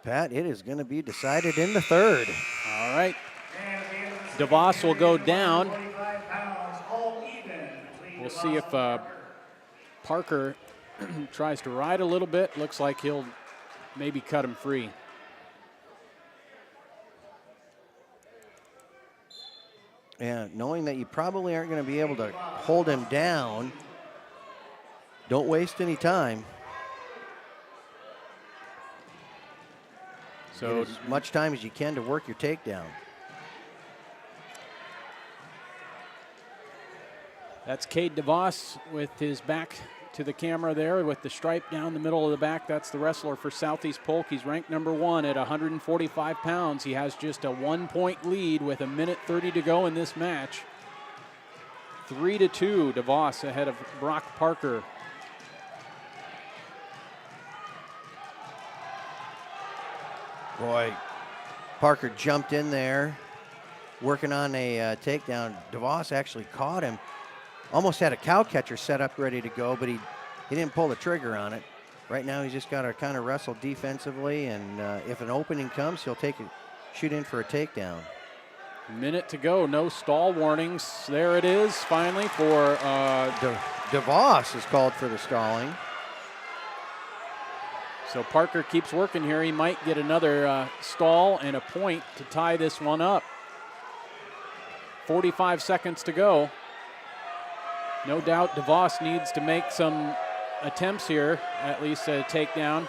Pat, it is going to be decided in the third. All right. DeVos will go down. We'll see if Parker tries to ride a little bit. Looks like he'll maybe cut him free. Yeah, knowing that you probably aren't going to be able to hold him down, don't waste any time. So get as much time as you can to work your takedown. That's Cade DeVos with his back to the camera there with the stripe down the middle of the back. That's the wrestler for Southeast Polk. He's ranked number 1 at 145 pounds. He has just a 1-point lead with 1:30 to go in this match. 3-2, DeVos ahead of Brock Parker. Boy, Parker jumped in there, working on a takedown. DeVos actually caught him. Almost had a cow catcher set up ready to go, but he didn't pull the trigger on it. Right now he's just got to kind of wrestle defensively, and if an opening comes, he'll shoot in for a takedown. Minute to go, no stall warnings. There it is, finally, for... DeVos is called for the stalling. So Parker keeps working here. He might get another stall and a point to tie this one up. 45 seconds to go. No doubt DeVos needs to make some attempts here, at least a takedown.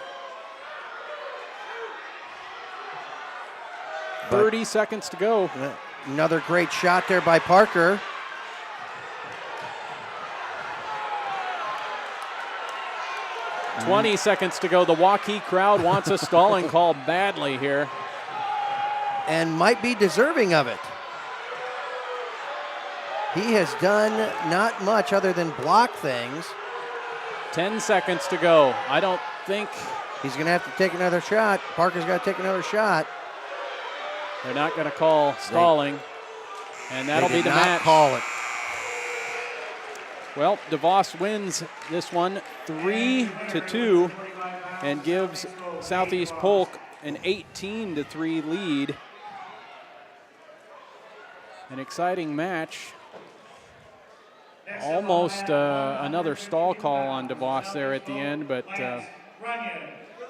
30 seconds to go. Another great shot there by Parker. Mm. 20 seconds to go. The Waukee crowd wants a stalling call badly here. And might be deserving of it. He has done not much other than block things. 10 seconds to go. I don't think... He's going to have to take another shot. Parker's got to take another shot. They're not going to call stalling. And that'll be the match. Call it. Well, DeVos wins this one 3-2 and gives Southeast Polk an 18-3 lead. An exciting match. Almost another stall call on DeVos there at the end, but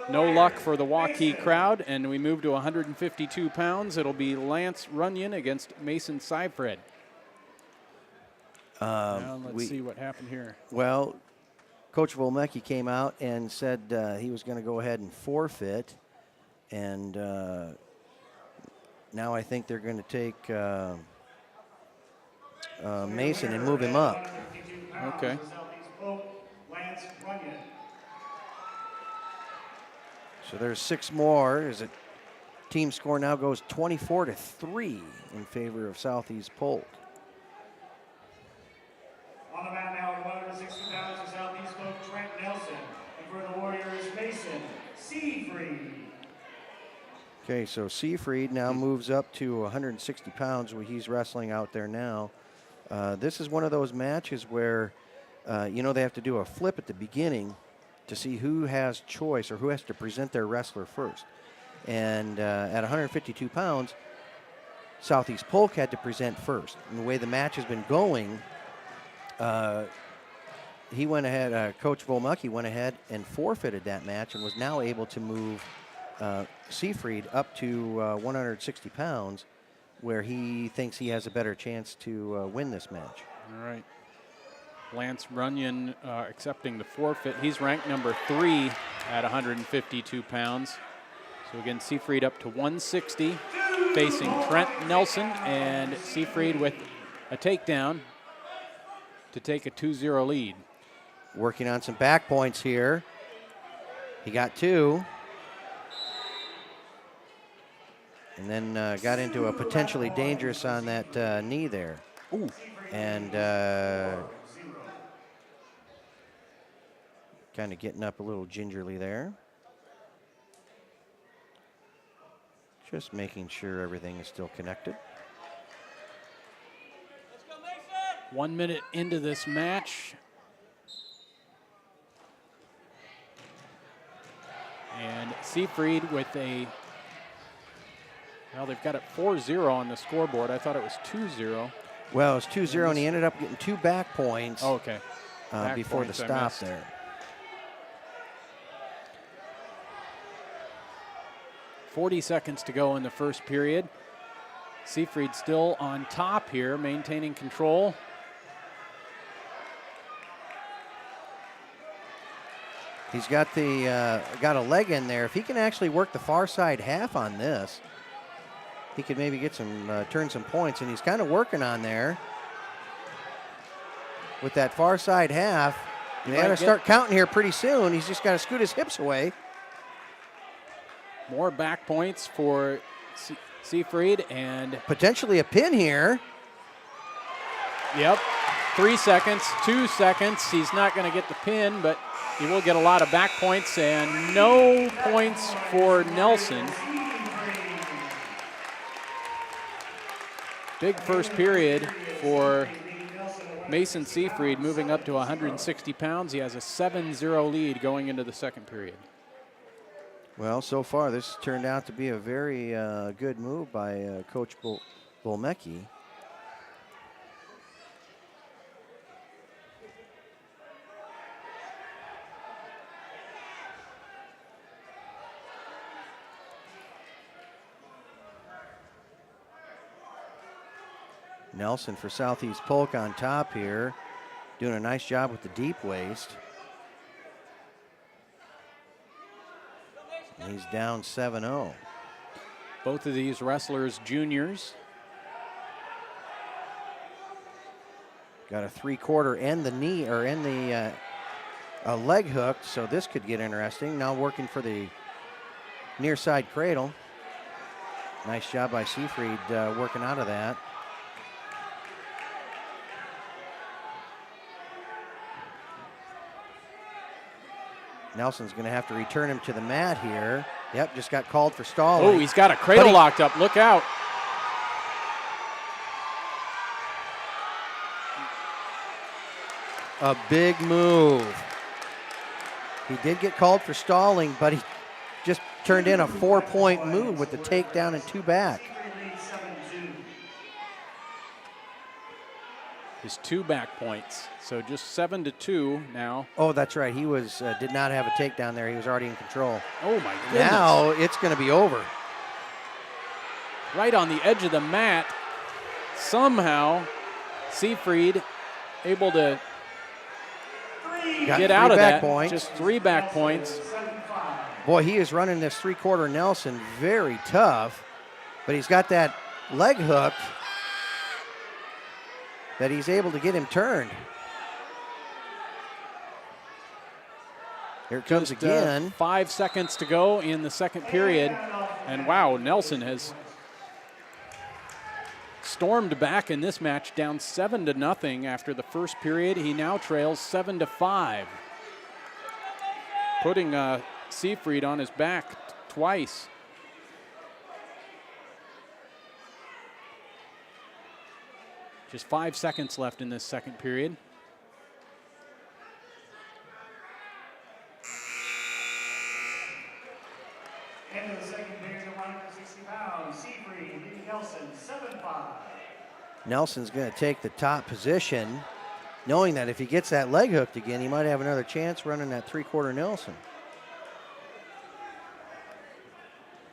no luck for the Waukee crowd, and we move to 152 pounds. It'll be Lance Runyon against Mason Seifred. Let's see what happened here. Well, Coach Volmecki came out and said he was going to go ahead and forfeit, and now I think they're going to take Mason and move him up. Okay. So there's 6 more. As a team score now goes 24-3 in favor of Southeast Polk. On the mat now at 160 pounds for Southeast Polk, Trent Nelson. And for the Warriors, Mason Seafried. Okay, so Seafried now moves up to 160 pounds where he's wrestling out there now. This is one of those matches where, they have to do a flip at the beginning to see who has choice or who has to present their wrestler first. And at 152 pounds, Southeast Polk had to present first. And the way the match has been going, he went ahead, Coach Volmecki went ahead and forfeited that match and was now able to move Seafried up to 160 pounds, where he thinks he has a better chance to win this match. All right. Lance Runyon accepting the forfeit. He's ranked number 3 at 152 pounds. So again, Seafried up to 160, facing Trent Nelson, and Seafried with a takedown to take a 2-0 lead. Working on some back points here. He got 2. And then got into a potentially dangerous on that knee there. Ooh. And kind of getting up a little gingerly there. Just making sure everything is still connected. 1 minute into this match. And Seafried with a, well, they've got it 4-0 on the scoreboard. I thought it was 2-0. Well, it was 2-0, and he ended up getting 2 back points okay. Before the stop there. .40 seconds to go in the first period. Seafried still on top here, maintaining control. He's got the got a leg in there. If he can actually work the far side half on this, he could maybe get some turn some points, and he's kind of working on there with that far side half. They got to start counting here pretty soon. He's just got to scoot his hips away. More back points for Seafried and potentially a pin here. Yep, 3 seconds, 2 seconds. He's not going to get the pin, but he will get a lot of back points, and no points for Nelson. Big first period for Mason Seafried, moving up to 160 pounds. He has a 7-0 lead going into the second period. Well, so far this turned out to be a very good move by Coach Bolmecki. Nelson for Southeast Polk on top here, doing a nice job with the deep waist. And he's down 7-0. Both of these wrestlers juniors. Got a 3/4 and the knee, or in the a leg hook, so this could get interesting. Now working for the near side cradle. Nice job by Seafried working out of that. Nelson's going to have to return him to the mat here. Yep, just got called for stalling. Oh, he's got a cradle locked up. Look out. A big move. He did get called for stalling, but he just turned in a 4-point move with the takedown and 2 back. His 2 back points, so just 7-2 now. Oh, that's right. He was did not have a takedown there. He was already in control. Oh my goodness! Now it's going to be over. Right on the edge of the mat. Somehow, Seafried able to get out of that. Points. Just 3 back points. Boy, he is running this 3/4 Nelson very tough, but he's got that leg hook that he's able to get him turned. Here it comes Just, again. 5 seconds to go in the second period. And wow, Nelson has stormed back in this match, down 7-0 after the first period. He now trails 7-5, putting Seafried on his back twice. Just 5 seconds left in this second period. End of the second period at 160 pounds. Seafried leading Nelson 7-5. Nelson's going to take the top position, knowing that if he gets that leg hooked again, he might have another chance running that 3/4 Nelson.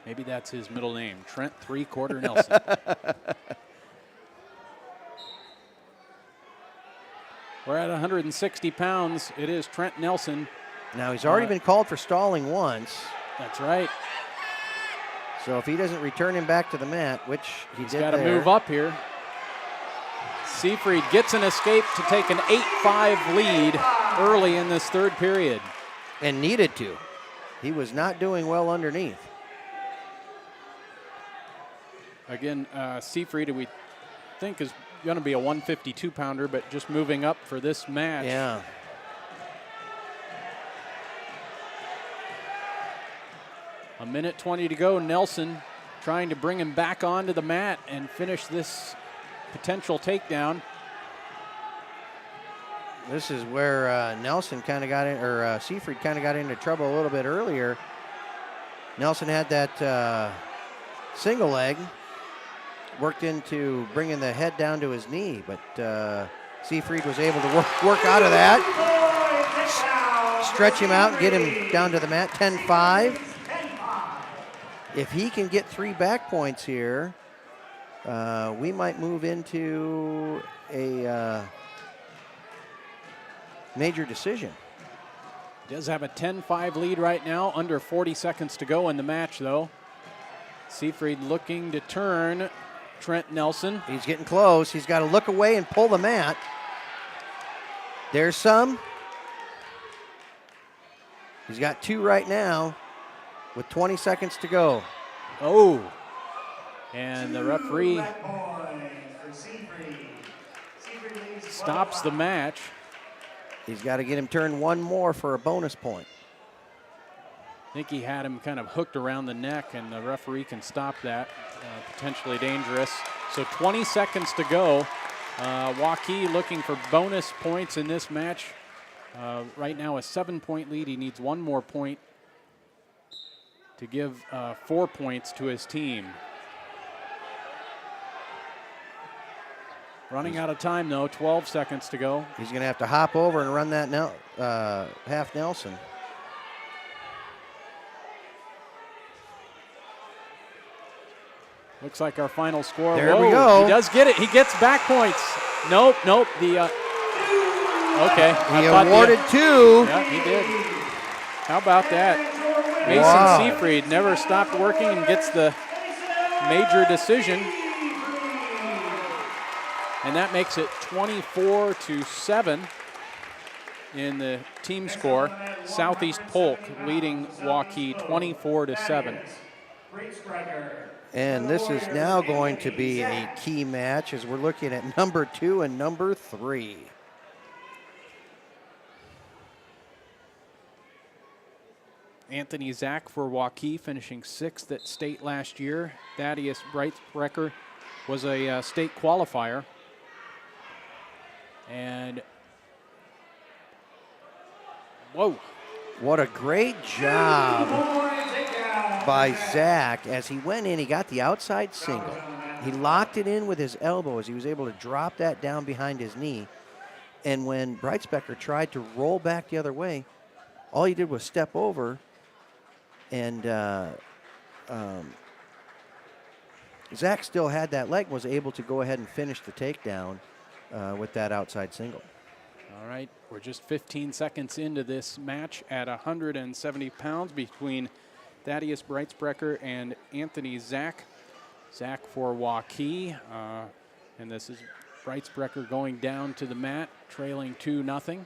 Maybe that's his middle name, Trent 3/4 Nelson. We're at 160 pounds. It is Trent Nelson. Now, he's already been called for stalling once. That's right. So if he doesn't return him back to the mat, which He's did got to there. move up here. Seafried gets an escape to take an 8-5 lead early in this third period. And needed to. He was not doing well underneath. Again, Seafried, we think, is going to be a 152-pounder, but just moving up for this match. Yeah. A minute 20 to go. Nelson trying to bring him back onto the mat and finish this potential takedown. This is where Nelson kind of got in, or Seafried kind of got into trouble a little bit earlier. Nelson had that single leg, worked into bringing the head down to his knee, but Seafried was able to work out of that, stretch him out and get him down to the mat, 10-5. If he can get 3 back points here, we might move into a major decision. Does have a 10-5 lead right now, under 40 seconds to go in the match, though. Seafried looking to turn Trent Nelson. He's getting close. He's got to look away and pull the mat. There's some. He's got 2 right now with 20 seconds to go. Oh, and the referee stops the match. He's got to get him turned 1 more for a bonus point. I think he had him kind of hooked around the neck, and the referee can stop that. Potentially dangerous. So 20 seconds to go. Waukee looking for bonus points in this match. Right now a 7-point lead. He needs 1 more point to give 4 points to his team. Running out of time, though, 12 seconds to go. He's going to have to hop over and run that half Nelson. Looks like our final score. There we go. He does get it. He gets back points. Nope. Okay. He awarded 2. Yeah, he did. How about that? Mason Seafried never stopped working and gets the major decision. And that makes it 24-7 in the team score. Southeast Polk leading Waukee 24-7. And this is now going to be a key match as we're looking at number 2 and number 3. Anthony Zach for Waukee, finishing 6th at state last year. Thaddeus Breitsprecher was a state qualifier. And, whoa. What a great job by Zach as he went in. He got the outside single. He locked it in with his elbow as he was able to drop that down behind his knee. And when Breitsprecher tried to roll back the other way, all he did was step over, and Zach still had that leg, was able to go ahead and finish the takedown with that outside single. All right, we're just 15 seconds into this match at 170 pounds between Thaddeus Breitsprecher and Anthony Zach. Zach for Waukee, and this is Breitsprecher going down to the mat, trailing 2-0.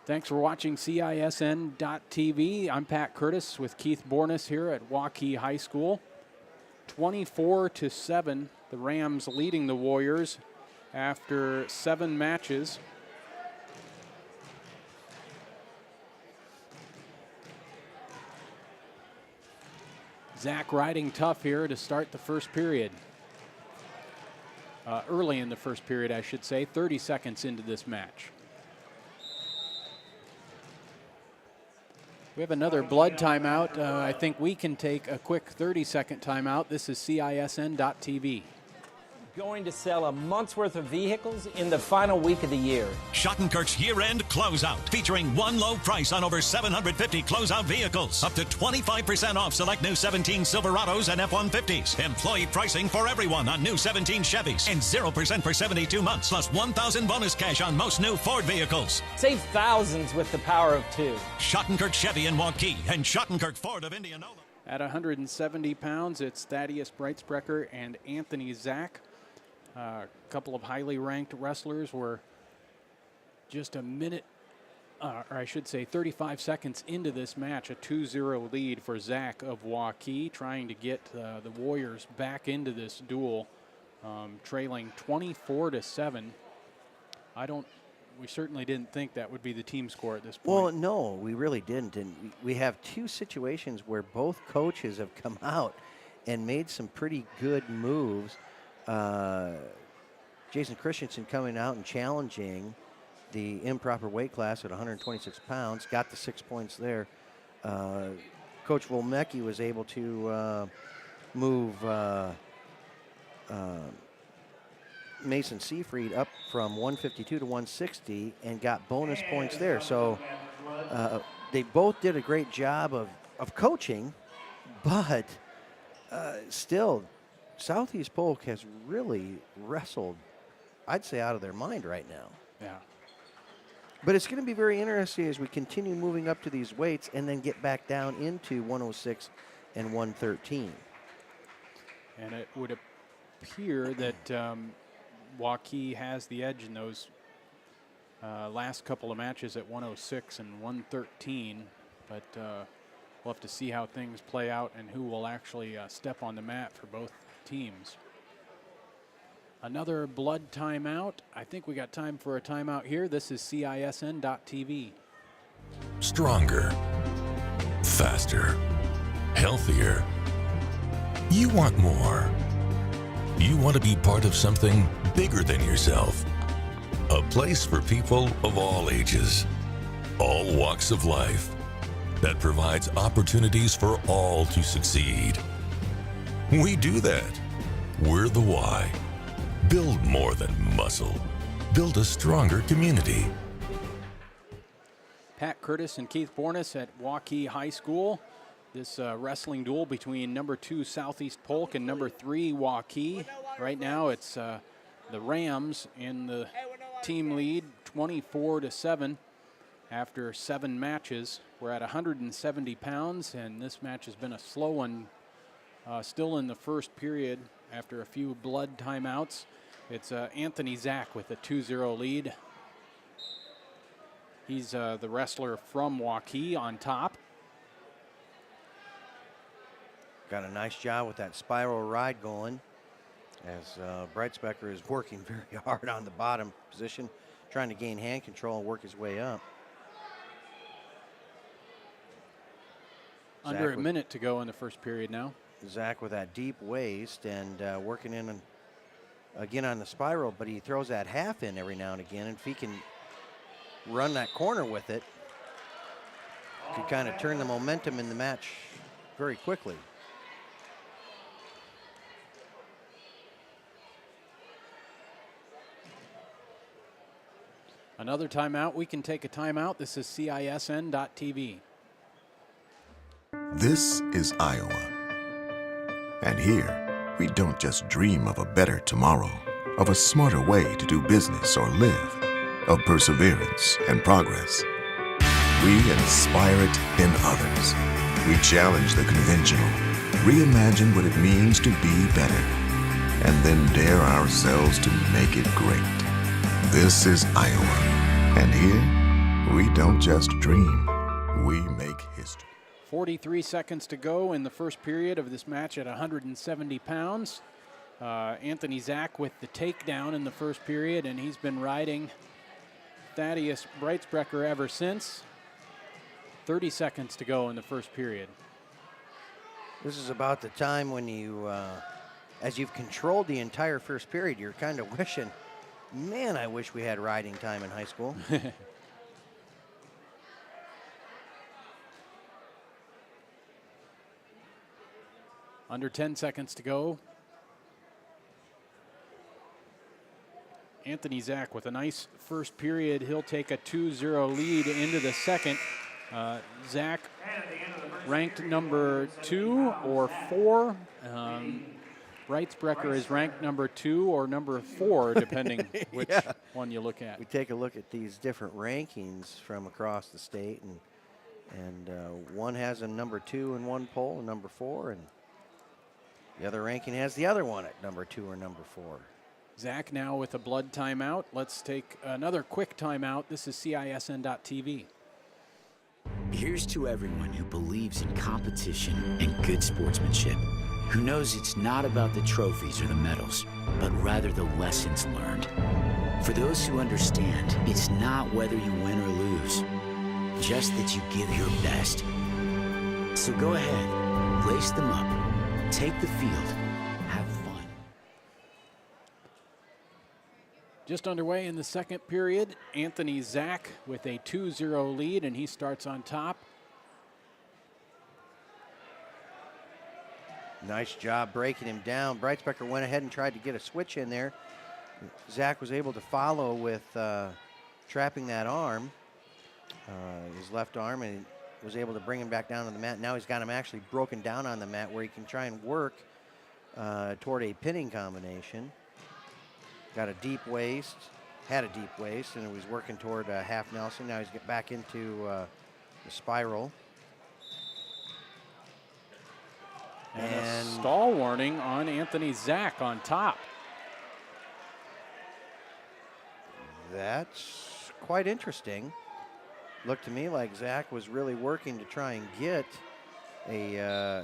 Thanks for watching CISN.TV. I'm Pat Curtis with Keith Borness here at Waukee High School. 24-7, the Rams leading the Warriors after 7 matches. Zach riding tough here to start the first period. Early in the first period, I should say, 30 seconds into this match. We have another blood timeout. I think we can take a quick 30-second timeout. This is CISN.TV. Going to sell a month's worth of vehicles in the final week of the year. Schottenkirk's year-end closeout, featuring one low price on over 750 closeout vehicles. Up to 25% off select new 17 Silverados and F-150s. Employee pricing for everyone on new 17 Chevys. And 0% for 72 months, plus $1,000 bonus cash on most new Ford vehicles. Save thousands with the power of 2. Schottenkirk Chevy in Waukee and Schottenkirk Ford of Indianola. At 170 pounds, it's Thaddeus Breitsprecher and Anthony Zach. A couple of highly ranked wrestlers were just a minute, or I should say 35 seconds into this match, a 2-0 lead for Zach of Waukee, trying to get the Warriors back into this duel, trailing 24-7. We certainly didn't think that would be the team score at this point. Well, no, we really didn't. And we have 2 situations where both coaches have come out and made some pretty good moves. Jason Christensen coming out and challenging the improper weight class at 126 pounds, got the 6 points there. Coach Volmecki was able to move Mason Seafried up from 152 to 160 and got bonus points there. So they both did a great job of coaching, but still, Southeast Polk has really wrestled, I'd say, out of their mind right now. Yeah. But it's going to be very interesting as we continue moving up to these weights and then get back down into 106 and 113. And it would appear that Waukee has the edge in those last couple of matches at 106 and 113. But we'll have to see how things play out and who will actually step on the mat for both teams. Another blood timeout. I think we got time for a timeout here. This is CISN.TV. Stronger, faster, healthier. You want more. You want to be part of something bigger than yourself. A place for people of all ages, all walks of life, that provides opportunities for all to succeed. We do that. We're the why. Build more than muscle. Build a stronger community. Pat Curtis and Keith Bornis at Waukee High School. This wrestling duel between number 2 Southeast Polk and number 3 Waukee. Right now it's the Rams in the team lead, 24-7 after 7 matches. We're at 170 pounds, and this match has been a slow one. Still in the first period after a few blood timeouts. It's Anthony Zach with a 2-0 lead. He's the wrestler from Waukee on top. Got a nice job with that spiral ride going as Breitspecker is working very hard on the bottom position, trying to gain hand control and work his way up. Under a minute to go in the first period now. Zach with that deep waist and working in again on the spiral, but he throws that half in every now and again, and if he can run that corner with it, could kind of turn the momentum in the match very quickly. Another timeout. We can take a timeout. This is CISN.TV. This is Iowa. And here, we don't just dream of a better tomorrow, of a smarter way to do business or live, of perseverance and progress. We inspire it in others. We challenge the conventional, reimagine what it means to be better, and then dare ourselves to make it great. This is Iowa. And here, we don't just dream, we make history. 43 seconds to go in the first period of this match at 170 pounds. Anthony Zach with the takedown in the first period, and he's been riding Thaddeus Breitsprecher ever since. 30 seconds to go in the first period. This is about the time when you, as you've controlled the entire first period, you're kind of wishing, man, I wish we had riding time in high school. Under 10 seconds to go. Anthony Zach with a nice first period. He'll take a 2-0 lead into the second. Zach ranked number 2 or 4. Breitsprecher is ranked number 2 or number 4, depending which one you look at. We take a look at these different rankings from across the state, and one has a number 2 in one poll, and number 4, and the other ranking has the other one at number 2 or number 4. Zach now with a blood timeout. Let's take another quick timeout. This is CISN.TV. Here's to everyone who believes in competition and good sportsmanship, who knows it's not about the trophies or the medals, but rather the lessons learned. For those who understand, it's not whether you win or lose, just that you give your best. So go ahead, lace them up, take the field, have fun. Just underway in the second period. Anthony Zach with a 2-0 lead, and he starts on top. Nice job breaking him down. Breitspecker went ahead and tried to get a switch in there. Zach was able to follow with trapping that arm, his left arm, and was able to bring him back down on the mat. Now he's got him actually broken down on the mat where he can try and work toward a pinning combination. Got a deep waist, had a deep waist, and he was working toward a half Nelson. Now he's get back into the spiral. And a stall warning on Anthony Zach on top. That's quite interesting. Looked to me like Zach was really working to try and get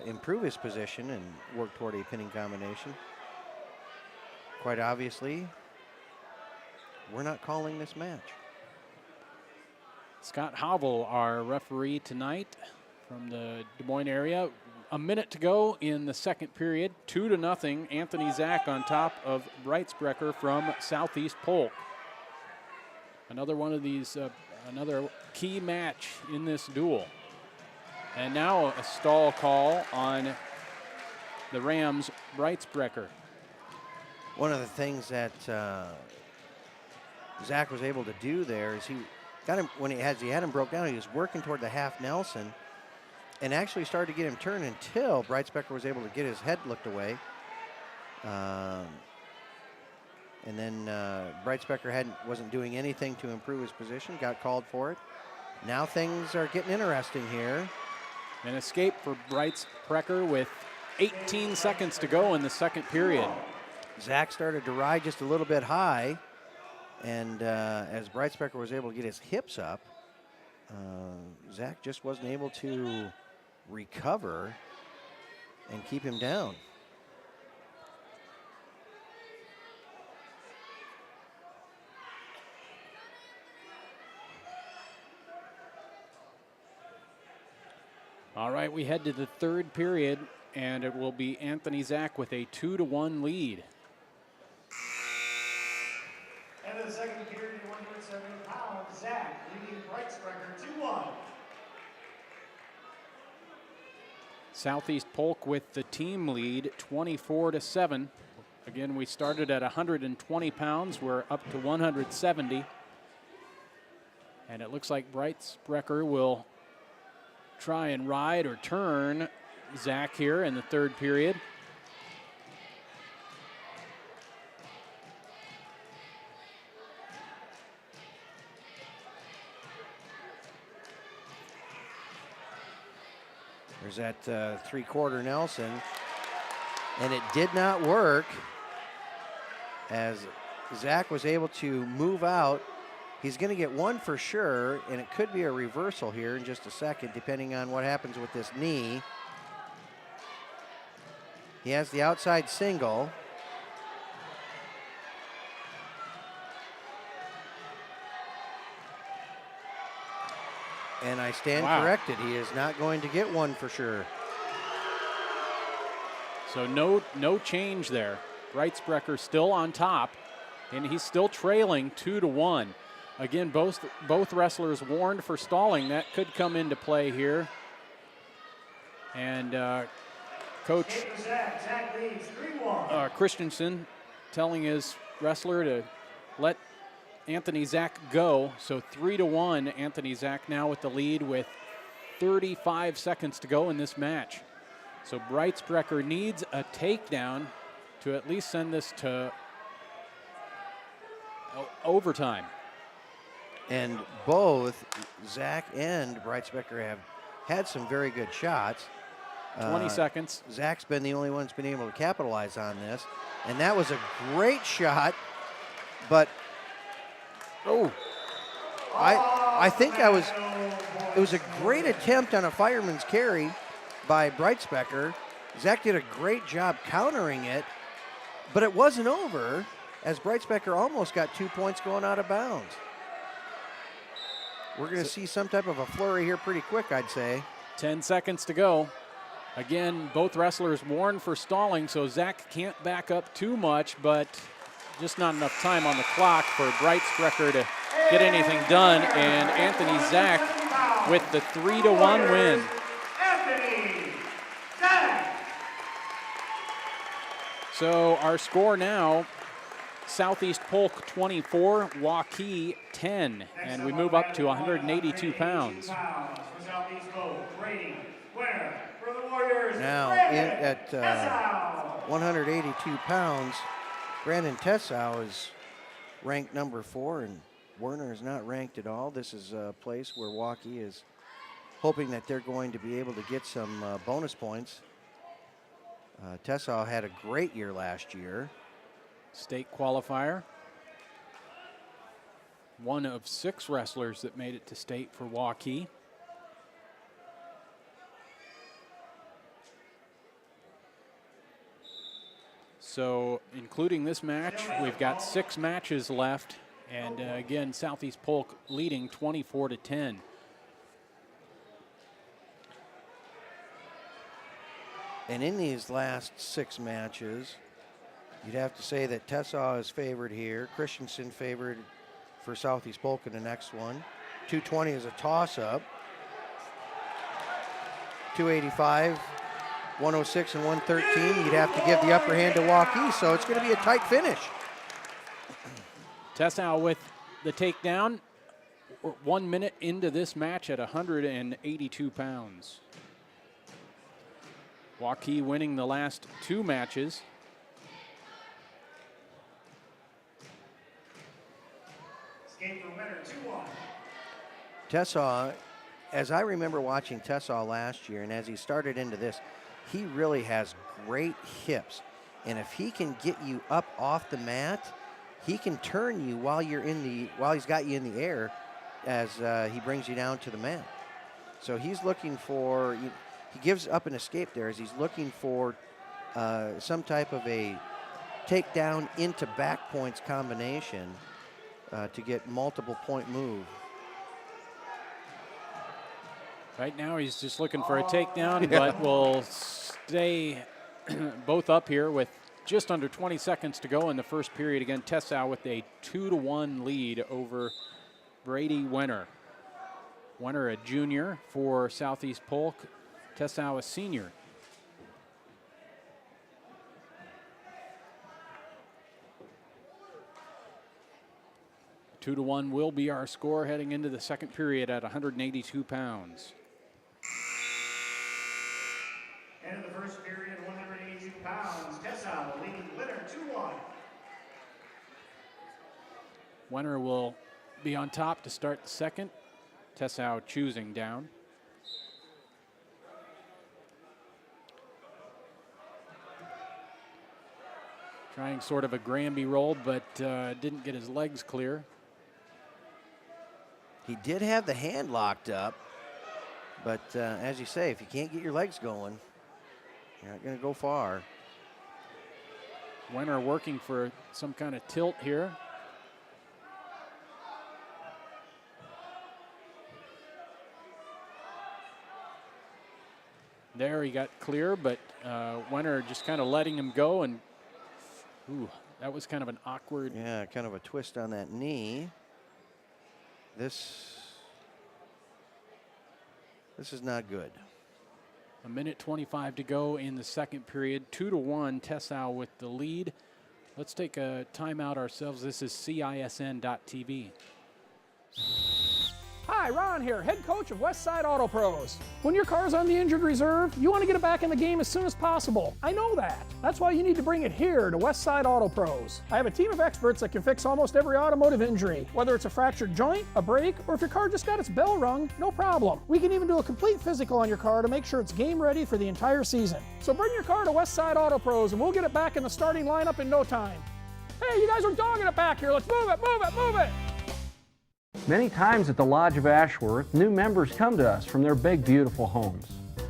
improve his position and work toward a pinning combination. Quite obviously, we're not calling this match. Scott Hovel, our referee tonight from the Des Moines area. A minute to go in the second period. 2-0. Anthony Zach on top of Breitsprecher from Southeast Polk. Another one of these, another key match in this duel. And now a stall call on the Rams' Breitsprecher. One of the things that Zach was able to do there is he got him when he had him broke down. He was working toward the half Nelson, and actually started to get him turned until Breitspecker was able to get his head looked away. And then Breitspecker wasn't doing anything to improve his position, got called for it. Now things are getting interesting here. An escape for Breitsprecher with 18 seconds to go in the second period. Zach started to ride just a little bit high, and as Breitspecker was able to get his hips up, Zach just wasn't able to recover and keep him down. All right, we head to the third period, and it will be Anthony Zach with a 2-1 lead. And in the second period, 170 pounds, Zach leading Breitsprecher 2-1. Southeast Polk with the team lead, 24-7. Again, we started at 120 pounds. We're up to 170. And it looks like Breitsprecher will try and ride or turn Zach here in the third period. There's that three-quarter Nelson, and it did not work as Zach was able to move out. He's going to get one for sure, and it could be a reversal here in just a second, depending on what happens with this knee. He has the outside single. And I stand corrected. He is not going to get one for sure. So no change there. Breitsprecher still on top, and he's still trailing 2-1. Again, both wrestlers warned for stalling. That could come into play here. And Coach Christensen telling his wrestler to let Anthony Zach go. So 3-1, Anthony Zach now with the lead with 35 seconds to go in this match. So Breitsprecher needs a takedown to at least send this to overtime. And both Zach and Breitspecker have had some very good shots. 20 seconds. Zach's been the only one that's been able to capitalize on this. And that was a great shot, but I think it was a great attempt on a fireman's carry by Breitspecker. Zach did a great job countering it, but it wasn't over as Breitspecker almost got 2 points going out of bounds. We're going to see some type of a flurry here pretty quick, I'd say. 10 seconds to go. Again, both wrestlers warned for stalling, so Zach can't back up too much, but just not enough time on the clock for Breitsprecher to get anything done, and Anthony Zach with the 3-1 win. So our score now, Southeast Polk 24, Waukee 10, and we move up to 182 pounds. Now at 182 pounds, Brandon Tessau is ranked number 4, and Werner is not ranked at all. This is a place where Waukee is hoping that they're going to be able to get some bonus points. Tessau had a great year last year. State qualifier. One of 6 wrestlers that made it to state for Waukee. So, including this match, we've got 6 matches left, and again, Southeast Polk leading 24-10. And in these last 6 matches, you'd have to say that Tessau is favored here. Christensen favored for Southeast Polk in the next one. 220 is a toss-up. 285, 106, and 113. You'd have to give the upper hand to Waukee, so it's going to be a tight finish. Tessau with the takedown. 1 minute into this match at 182 pounds. Waukee winning the last 2 matches. Tessau, as I remember watching Tessau last year, and as he started into this, he really has great hips. And if he can get you up off the mat, he can turn you while he's got you in the air as he brings you down to the mat. So he's looking for, he gives up an escape there as he's looking for some type of a takedown into back points combination to get multiple point move. Right now he's just looking for a takedown, but will stay both up here with just under 20 seconds to go in the first period. Again, Tessau with a 2-1 lead over Brady Wenner. Wenner a junior for Southeast Polk, Tessau a senior. Two to 1 will be our score heading into the second period at 182 pounds. End of the first period, 182 pounds. Tessau leading winner 2-1. Wenner will be on top to start the second. Tessau choosing down. Trying sort of a Granby roll, but didn't get his legs clear. He did have the hand locked up, but as you say, if you can't get your legs going, you're not going to go far. Wenner working for some kind of tilt here. There he got clear, but Wenner just kind of letting him go, and ooh, that was kind of an awkward. Yeah, kind of a twist on that knee. This is not good. A minute 25 to go in the second period. 2-1, Tessau with the lead. Let's take a timeout ourselves. This is CISN.TV. Hi, Ron here, head coach of Westside Auto Pros. When your car's on the injured reserve, you want to get it back in the game as soon as possible. I know that. That's why you need to bring it here to Westside Auto Pros. I have a team of experts that can fix almost every automotive injury. Whether it's a fractured joint, a brake, or if your car just got its bell rung, no problem. We can even do a complete physical on your car to make sure it's game ready for the entire season. So bring your car to Westside Auto Pros and we'll get it back in the starting lineup in no time. Hey, you guys are dogging it back here. Let's move it, move it, move it. Many times at the Lodge of Ashworth, new members come to us from their big, beautiful homes.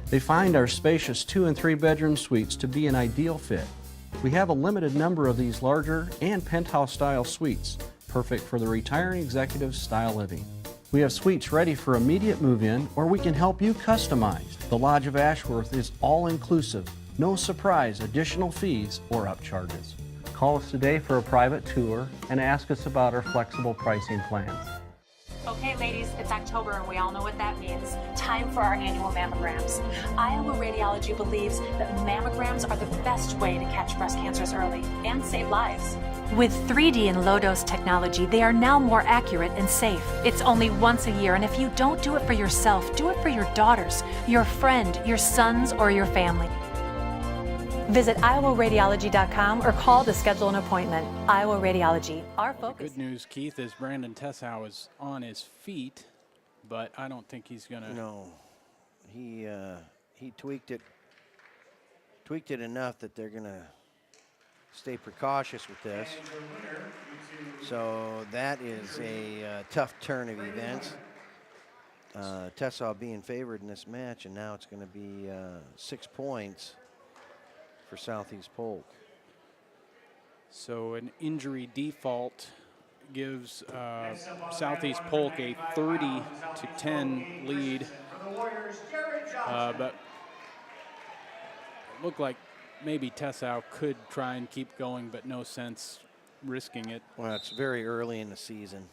They find our spacious 2- and 3-bedroom suites to be an ideal fit. We have a limited number of these larger and penthouse-style suites, perfect for the retiring executive style living. We have suites ready for immediate move-in, or we can help you customize. The Lodge of Ashworth is all-inclusive, no surprise additional fees or upcharges. Call us today for a private tour and ask us about our flexible pricing plans. Okay, ladies, it's October and we all know what that means. Time for our annual mammograms. Iowa Radiology believes that mammograms are the best way to catch breast cancers early and save lives. With 3D and low-dose technology, they are now more accurate and safe. It's only once a year, and if you don't do it for yourself, do it for your daughters, your friend, your sons, or your family. Visit iowaradiology.com or call to schedule an appointment. Iowa Radiology, our focus. Good news, Keith, is Brandon Tessow is on his feet, but I don't think he's going to. No, he tweaked it enough that they're going to stay precautious with this. So that is a tough turn of events. Tessow being favored in this match, and now it's going to be 6 points for Southeast Polk. So an injury default gives Southeast Polk a 30-10 lead. But it looked like maybe Tessow could try and keep going, but no sense risking it. Well, it's very early in the season.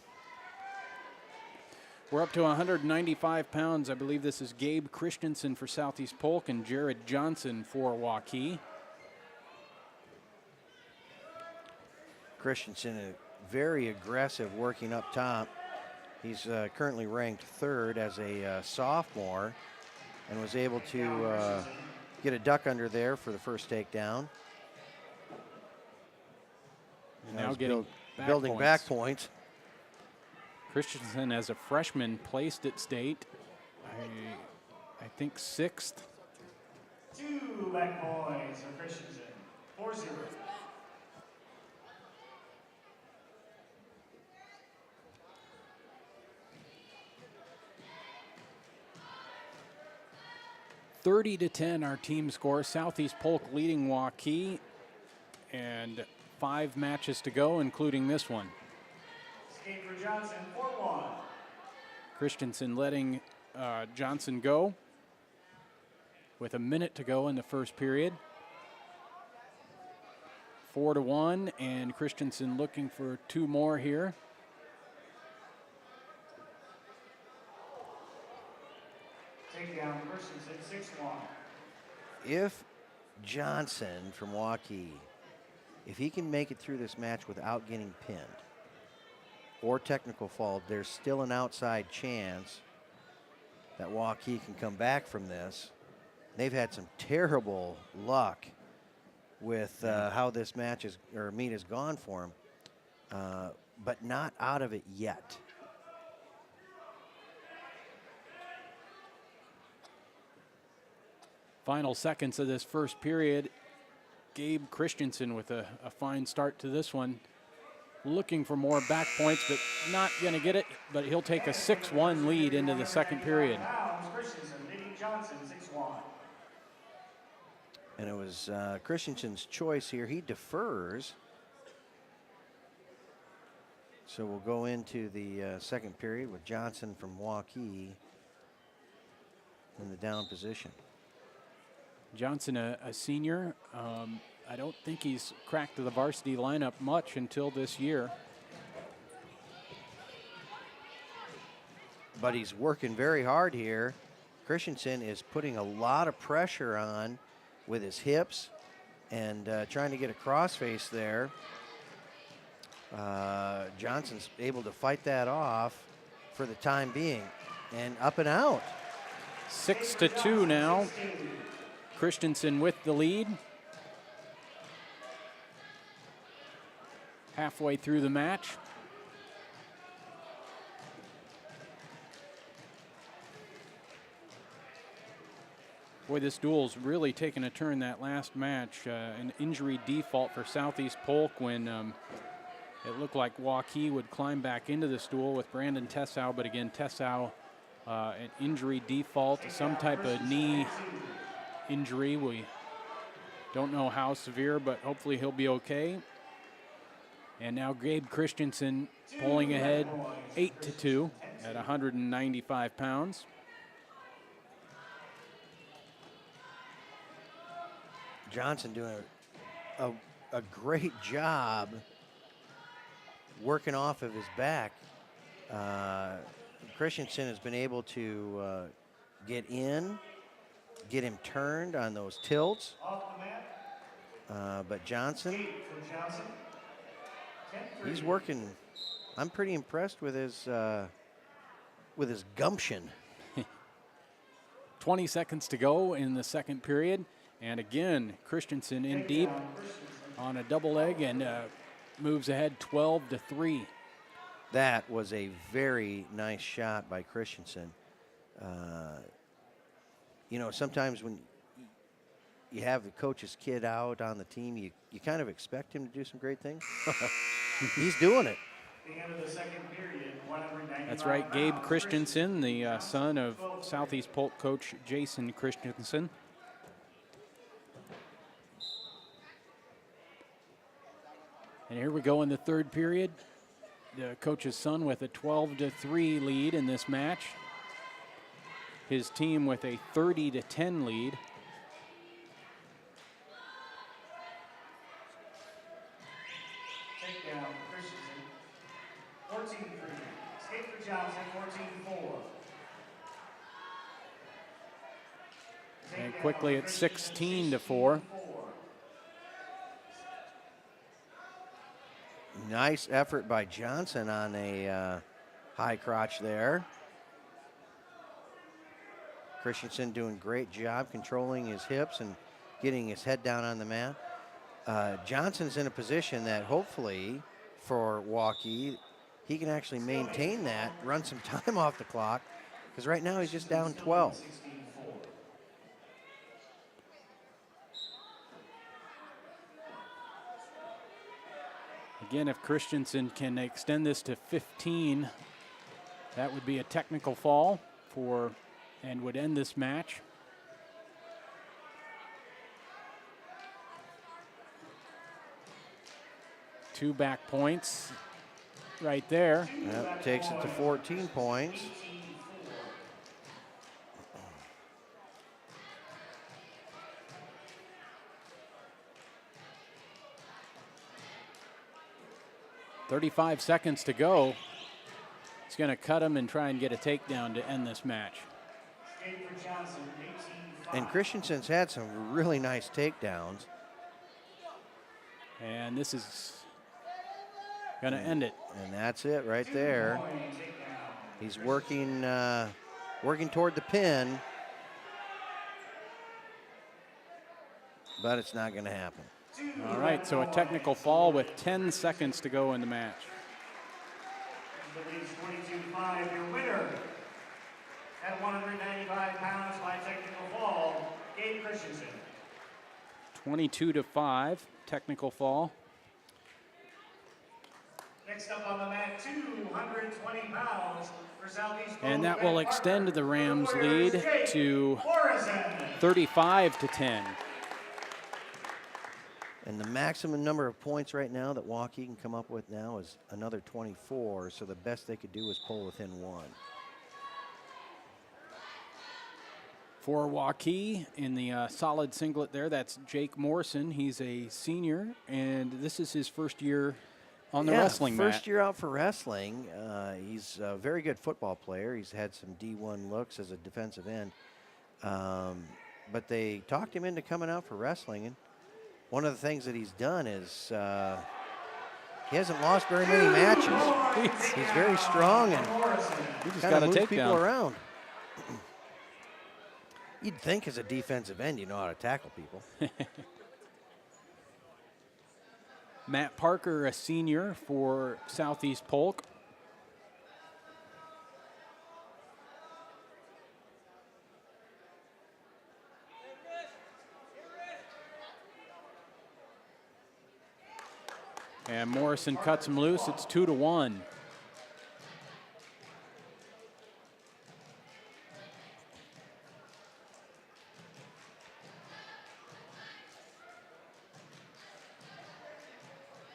We're up to 195 pounds. I believe this is Gabe Christensen for Southeast Polk and Jared Johnson for Waukee. Christensen, very aggressive working up top. He's currently ranked 3rd as a sophomore and was able to get a duck under there for the first takedown. And now getting building back points. Christensen, as a freshman, placed at state, I think 6th. 2 back points for Christensen, 4-0. (30-10) our team score. Southeast Polk leading Waukee, and 5 matches to go, including this one. Skate for Johnson, 4-1. Christensen letting Johnson go with a minute to go in the first period. 4-1, and Christensen looking for 2 more here. Takedown, Christensen, 6-1. If Johnson from Waukee, if he can make it through this match without getting pinned or technical fault, there's still an outside chance that Waukee can come back from this. They've had some terrible luck with how this match is, or meet has gone for them, but not out of it yet. Final seconds of this first period. Gabe Christensen with a fine start to this one. Looking for more back points, but not going to get it. But he'll take a 6-1 lead into the second period. Christensen leading Johnson, 6-1. And it was Christensen's choice here. He defers. So we'll go into the second period with Johnson from Waukee in the down position. Johnson, a senior. I don't think he's cracked the varsity lineup much until this year. But he's working very hard here. Christensen is putting a lot of pressure on with his hips and trying to get a crossface there. Johnson's able to fight that off for the time being. And up and out. 6-2 now. Christensen with the lead. Halfway through the match. Boy, this duel's really taken a turn that last match. An injury default for Southeast Polk when it looked like Waukee would climb back into this duel with Brandon Tessow, but again, Tessow, an injury default, some type of knee injury. We don't know how severe, but hopefully he'll be okay. And now Gabe Christensen pulling ahead 8-2 at 195 pounds. Johnson doing a a great job working off of his back. Christensen has been able to get in, get him turned on those tilts. But Johnson, he's working. I'm pretty impressed with his gumption. 20 seconds to go in the second period. And again, Christensen in deep on a double leg and moves ahead 12-3. That was a very nice shot by Christensen. You know, sometimes when you have the coach's kid out on the team, you kind of expect him to do some great things. He's doing it. The end of the second period, 195 That's right, Gabe pounds. Christensen, the son of Southeast Polk coach Jason Christensen. And here we go in the third period. The coach's son with a 12-3 lead in this match. His team with a 30-10 lead. Takedown for Christensen, 14-3. Escape for Johnson, 14-4. And quickly it's 16-4. Nice effort by Johnson on a high crotch there. Christensen doing a great job controlling his hips and getting his head down on the mat. Johnson's in a position that hopefully for Waukee, he can actually maintain that, run some time off the clock, because right now he's just down 12. Again, if Christensen can extend this to 15, that would be a technical fall for, and would end this match. Two back points right there. That takes it to 14 points. .35 seconds to go. He's going to cut him and try and get a takedown to end this match. And Christensen's had some really nice takedowns. And this is going to end it. And that's it right there. He's working toward the pin, but it's not going to happen. All right, so a technical fall with 10 seconds to go in the match. Believes 22-5, your winner at 195 pounds by technical fall, Gabe Christensen. 22-5, technical fall. Next up on the mat, 220 pounds for Southeast Polk. And that will extend the Rams' lead to 35-10. And the maximum number of points right now that Waukee can come up with now is another 24, so the best they could do is pull within one. For Waukee in the solid singlet there, that's Jake Morrison. He's a senior, and this is his first year on the wrestling mat. First year out for wrestling. He's a very good football player. He's had some D1 looks as a defensive end. But they talked him into coming out for wrestling, and one of the things that he's done is he hasn't lost very many matches. He's very strong and he just kind got of a moves people takedown around. You'd think as a defensive end you know how to tackle people. Matt Parker, a senior for Southeast Polk. And Morrison cuts him loose. It's 2-1.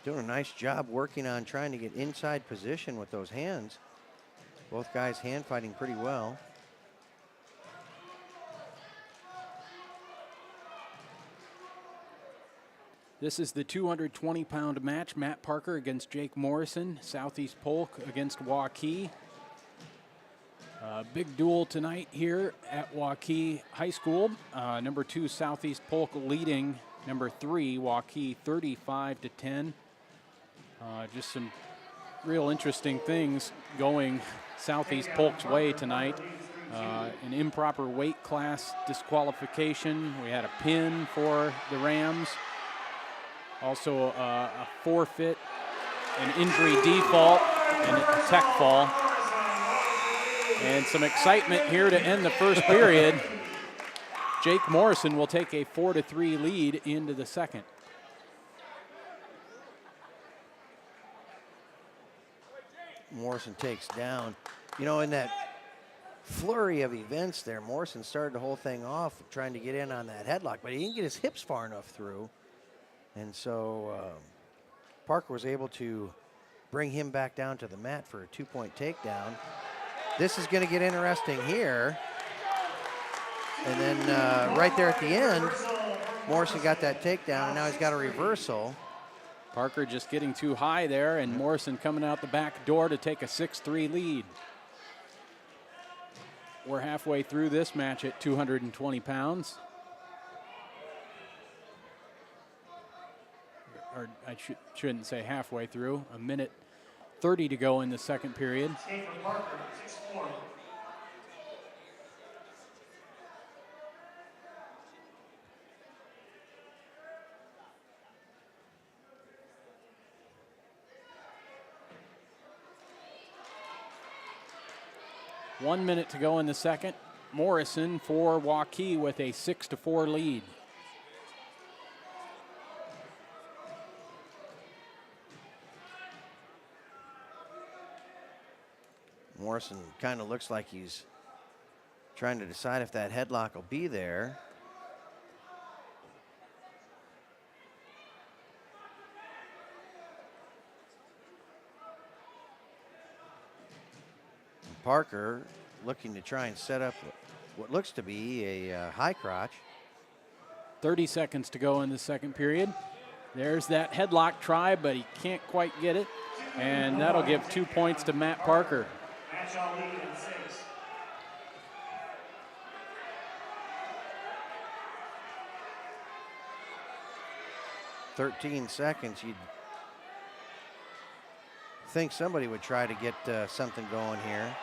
Doing a nice job working on trying to get inside position with those hands. Both guys hand fighting pretty well. This is the 220-pound match. Matt Parker against Jake Morrison. Southeast Polk against Waukee. Big duel tonight here at Waukee High School. Number 2 Southeast Polk leading number 3 Waukee 35-10. Just some real interesting things going Southeast Polk's way tonight. An improper weight class disqualification. We had a pin for the Rams. Also a forfeit, an injury default, and a tech fall. And some excitement here to end the first period. Jake Morrison will take a 4-3 lead into the second. Morrison takes down. You know, in that flurry of events there, Morrison started the whole thing off trying to get in on that headlock, but he didn't get his hips far enough through. And so Parker was able to bring him back down to the mat for a 2-point takedown. This is going to get interesting here. And then right there at the end, Morrison got that takedown, and now he's got a reversal. Parker just getting too high there, and Morrison coming out the back door to take a 6-3 lead. We're halfway through this match at 220 pounds. Or I shouldn't say halfway through. A minute 30 to go in the second period. Parker, 6'4". 1 minute to go in the second. Morrison for Waukee with a 6-4 lead. Morrison kind of looks like he's trying to decide if that headlock will be there. Parker looking to try and set up what looks to be a high crotch. 30 seconds to go in the second period. There's that headlock try, but he can't quite get it. And that'll give 2 points to Matt Parker. Match all lead in 6. "13 seconds, you'd think somebody would try to get something going here.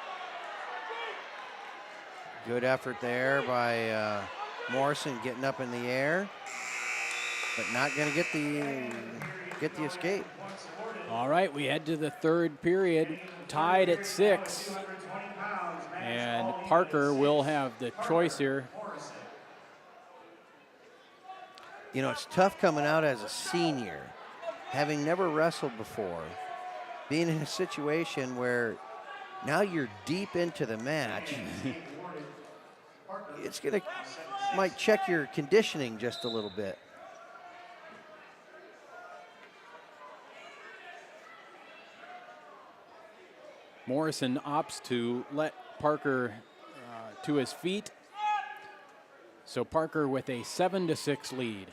Good effort there by Morrison getting up in the air, but not going to get the escape. All right, we head to the third period, tied at 6. And Parker will have the choice here. You know, it's tough coming out as a senior, having never wrestled before, being in a situation where now you're deep into the match. It's going to might check your conditioning just a little bit. Morrison opts to let Parker to his feet. So Parker with a 7-6 lead.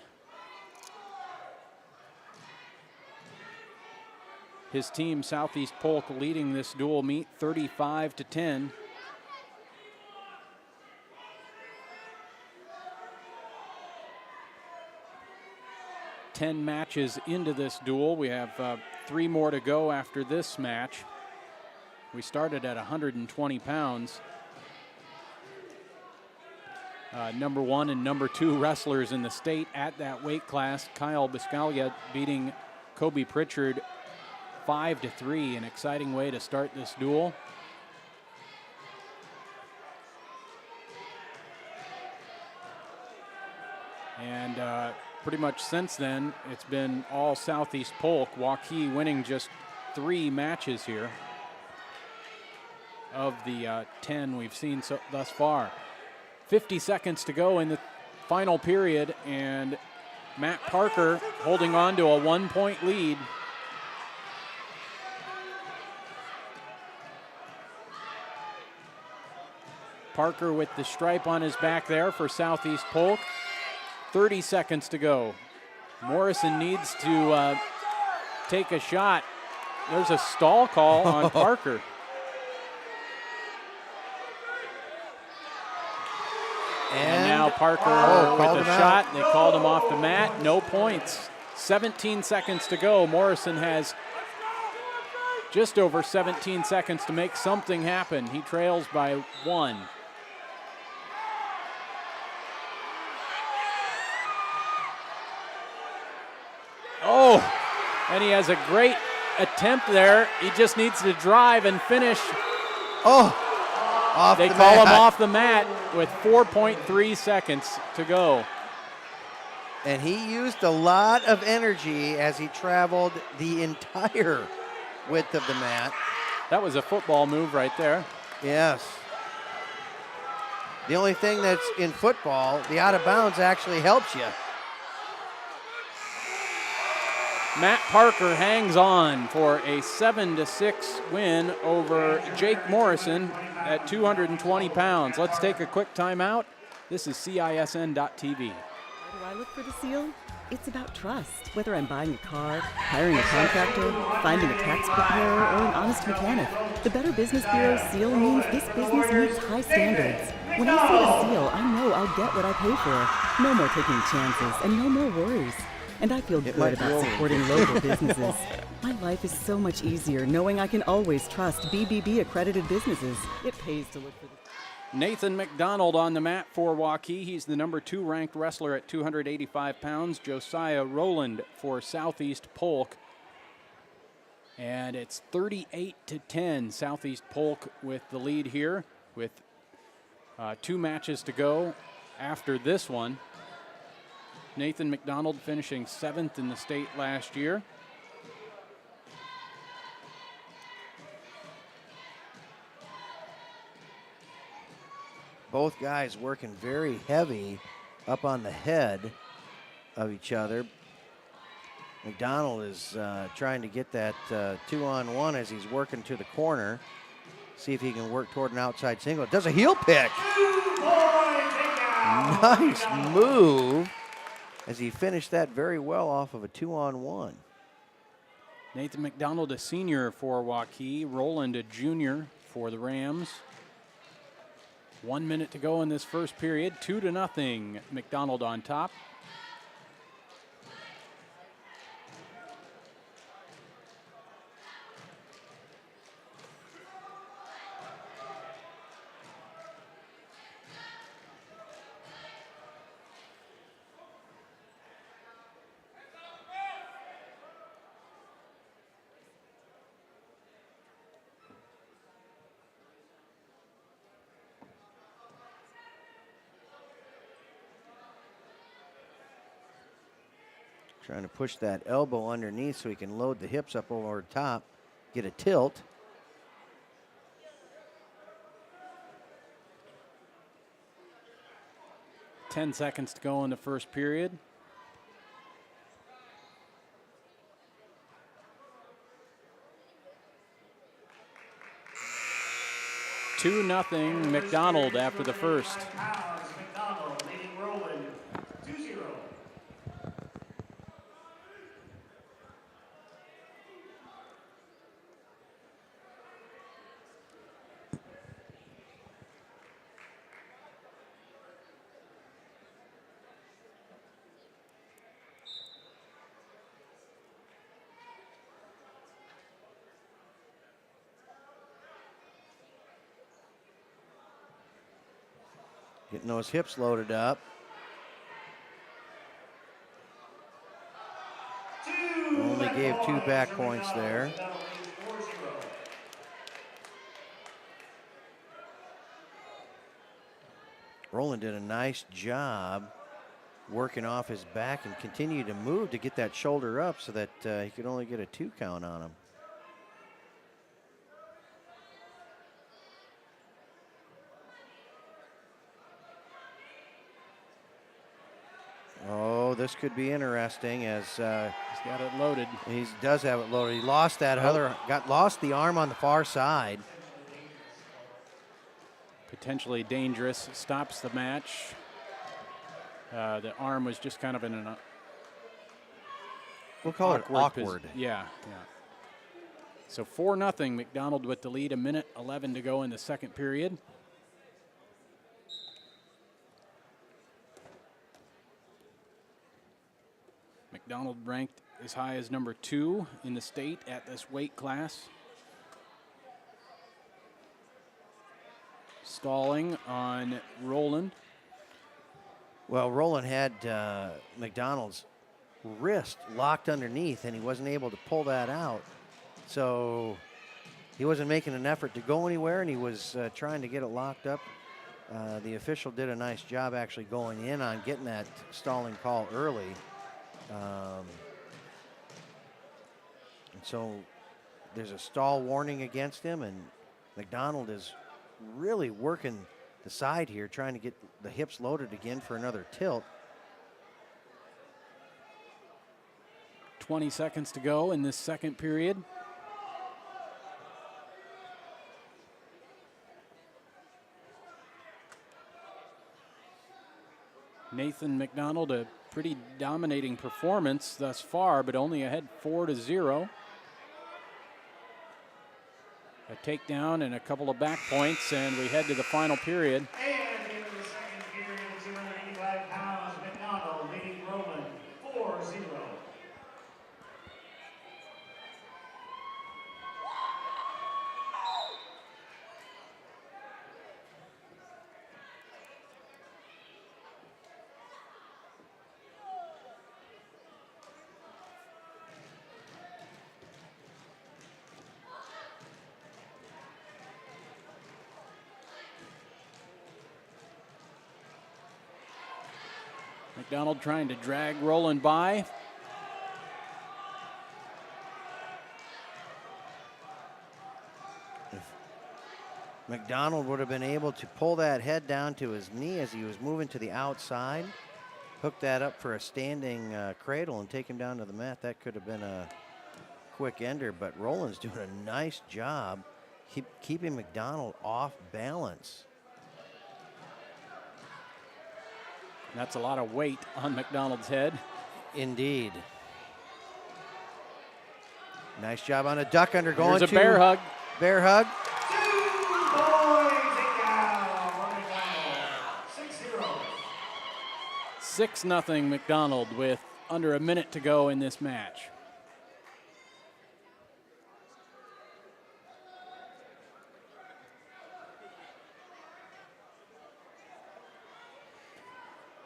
His team, Southeast Polk, leading this dual meet 35-10. Ten matches into this duel. We have 3 more to go after this match. We started at 120 pounds. Number 1 and number 2 wrestlers in the state at that weight class. Kyle Biscaglia beating Kobe Pritchard 5-3. An exciting way to start this duel. And pretty much since then, it's been all Southeast Polk. Waukee winning just 3 matches here of the 10 we've seen thus far. 50 seconds to go in the final period, and Matt Parker holding on to a 1-point lead. Parker with the stripe on his back there for Southeast Polk. 30 seconds to go. Morrison needs to take a shot. There's a stall call on Parker. And now Parker with a shot. They called him off the mat. No points. 17 seconds to go. Morrison has just over 17 seconds to make something happen. He trails by 1. Oh, and he has a great attempt there. He just needs to drive and finish. They call him off the mat with 4.3 seconds to go. And he used a lot of energy as he traveled the entire width of the mat. That was a football move right there. Yes. The only thing that's in football, the out of bounds actually helps you. Matt Parker hangs on for a 7-6 win over Jake Morrison at 220 pounds. Let's take a quick timeout. This is CISN.TV. Why do I look for the seal? It's about trust. Whether I'm buying a car, hiring a contractor, finding a tax preparer, or an honest mechanic, the Better Business Bureau seal means this business meets high standards. When I see the seal, I know I'll get what I pay for. No more taking chances and no more worries. And I feel good about supporting local businesses. My life is so much easier knowing I can always trust BBB accredited businesses. It pays to look for the... Nathan McDonald on the mat for Waukee. He's the number 2 ranked wrestler at 285 pounds. Josiah Rowland for Southeast Polk. And it's 38-10. Southeast Polk with the lead here with 2 matches to go after this one. Nathan McDonald finishing 7th in the state last year. Both guys working very heavy up on the head of each other. McDonald is trying to get that 2-on-1 as he's working to the corner. See if he can work toward an outside single. Does a heel pick. Nice move as he finished that very well off of a 2-on-1. Nathan McDonald, a senior for Waukee. Rowland, a junior for the Rams. 1 minute to go in this first period. 2-0. McDonald on top. Trying to push that elbow underneath so he can load the hips up over the top, get a tilt. Ten seconds to go in the first period. Two nothing McDonald after the first. McDonald leading Rowland 2-0. Getting those hips loaded up. Only gave 2 back points there. Rowland did a nice job working off his back and continued to move to get that shoulder up so that he could only get a 2 count on him. Oh, this could be interesting as he's got it loaded. He does have it loaded. He lost that lost the arm on the far side. Potentially dangerous. Stops the match. The arm was just kind of in an We'll call it awkward. Yeah. So 4-0, McDonald with the lead, 1:11 to go in the second period. McDonald ranked as high as number 2 in the state at this weight class. Stalling on Roland. Well, Roland had McDonald's wrist locked underneath, and he wasn't able to pull that out. So he wasn't making an effort to go anywhere, and he was trying to get it locked up. The official did a nice job actually going in on getting that stalling call early. And so there's a stall warning against him, and McDonald is really working the side here, trying to get the hips loaded again for another tilt. 20 seconds to go in this second period. Nathan McDonald, a pretty dominating performance thus far, but only ahead 4-0. A takedown and a couple of back points, and we head to the final period. And at the end of the second period, 285 pounds, McDonald leading Roland 4-0. McDonald trying to drag Roland by. If McDonald would have been able to pull that head down to his knee as he was moving to the outside, hook that up for a standing cradle and take him down to the mat, that could have been a quick ender, but Roland's doing a nice job keeping McDonald off balance. That's a lot of weight on McDonald's head. Indeed. Nice job on a duck under going. There's a bear hug. Bear hug. 6-0 McDonald with under a minute to go in this match.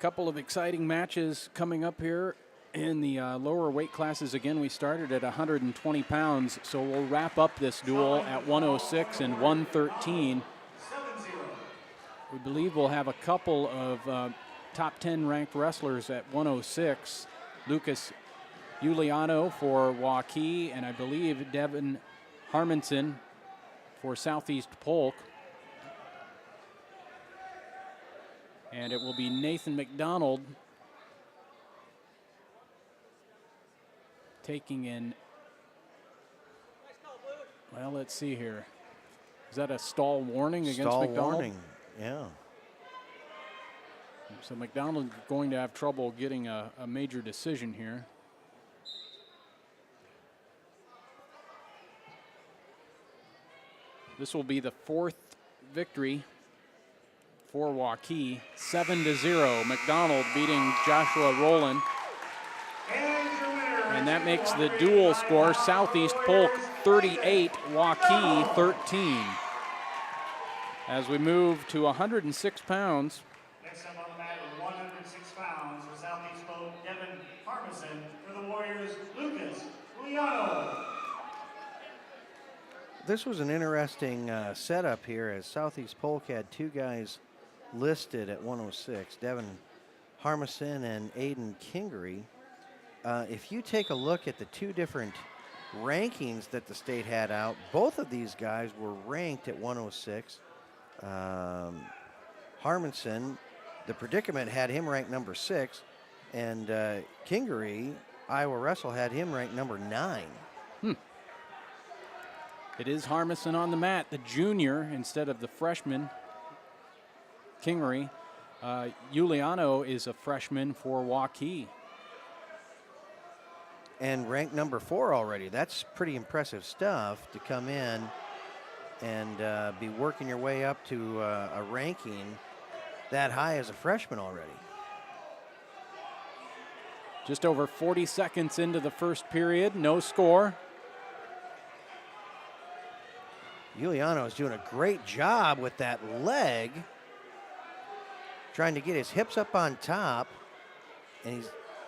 Couple of exciting matches coming up here in the lower weight classes. Again, we started at 120 pounds, so we'll wrap up this duel at 106 and 113. We believe we'll have a couple of top 10 ranked wrestlers at 106. Lucas Giuliano for Waukee, and I believe Devin Harmonson for Southeast Polk. And it will be Nathan McDonald taking in, well, let's see here. Is that a stall warning against McDonald? Stall warning, yeah. So McDonald going to have trouble getting a major decision here. This will be the fourth victory for Waukee, 7-0. McDonald beating Joshua Rowland. And that makes the dual score Southeast Polk 38, Waukee 13. As we move to 106 pounds. Next up on the mat with 106 pounds for Southeast Polk, Devin Harmison. For the Warriors, Lucas Giuliano. This was an interesting setup here, as Southeast Polk had two guys listed at 106, Devin Harmison and Aiden Kingery. If you take a look at the two different rankings that the state had out, both of these guys were ranked at 106. Harmison, the predicament had him ranked number 6, and Kingery, Iowa Wrestle, had him ranked number 9. It is Harmison on the mat, the junior instead of the freshman. Kingery. Giuliano is a freshman for Waukee. and ranked number 4 already. That's pretty impressive stuff to come in and be working your way up to a ranking that high as a freshman already. Just over 40 seconds into the first period, no score. Giuliano is doing a great job with that leg, trying to get his hips up on top, and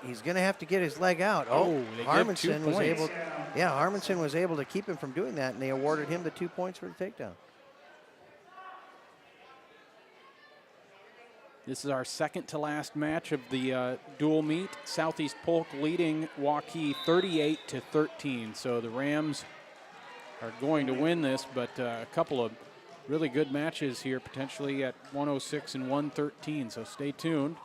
he's going to have to get his leg out. They give 2 Harmonson was points. able. Yeah, Harmonson was able to keep him from doing that, and they awarded him the 2 points for the takedown. This is our second to last match of the dual meet. Southeast Polk leading Waukee 38-13. So the Rams are going to win this, but a couple of really good matches here, potentially at 106 and 113. So stay tuned.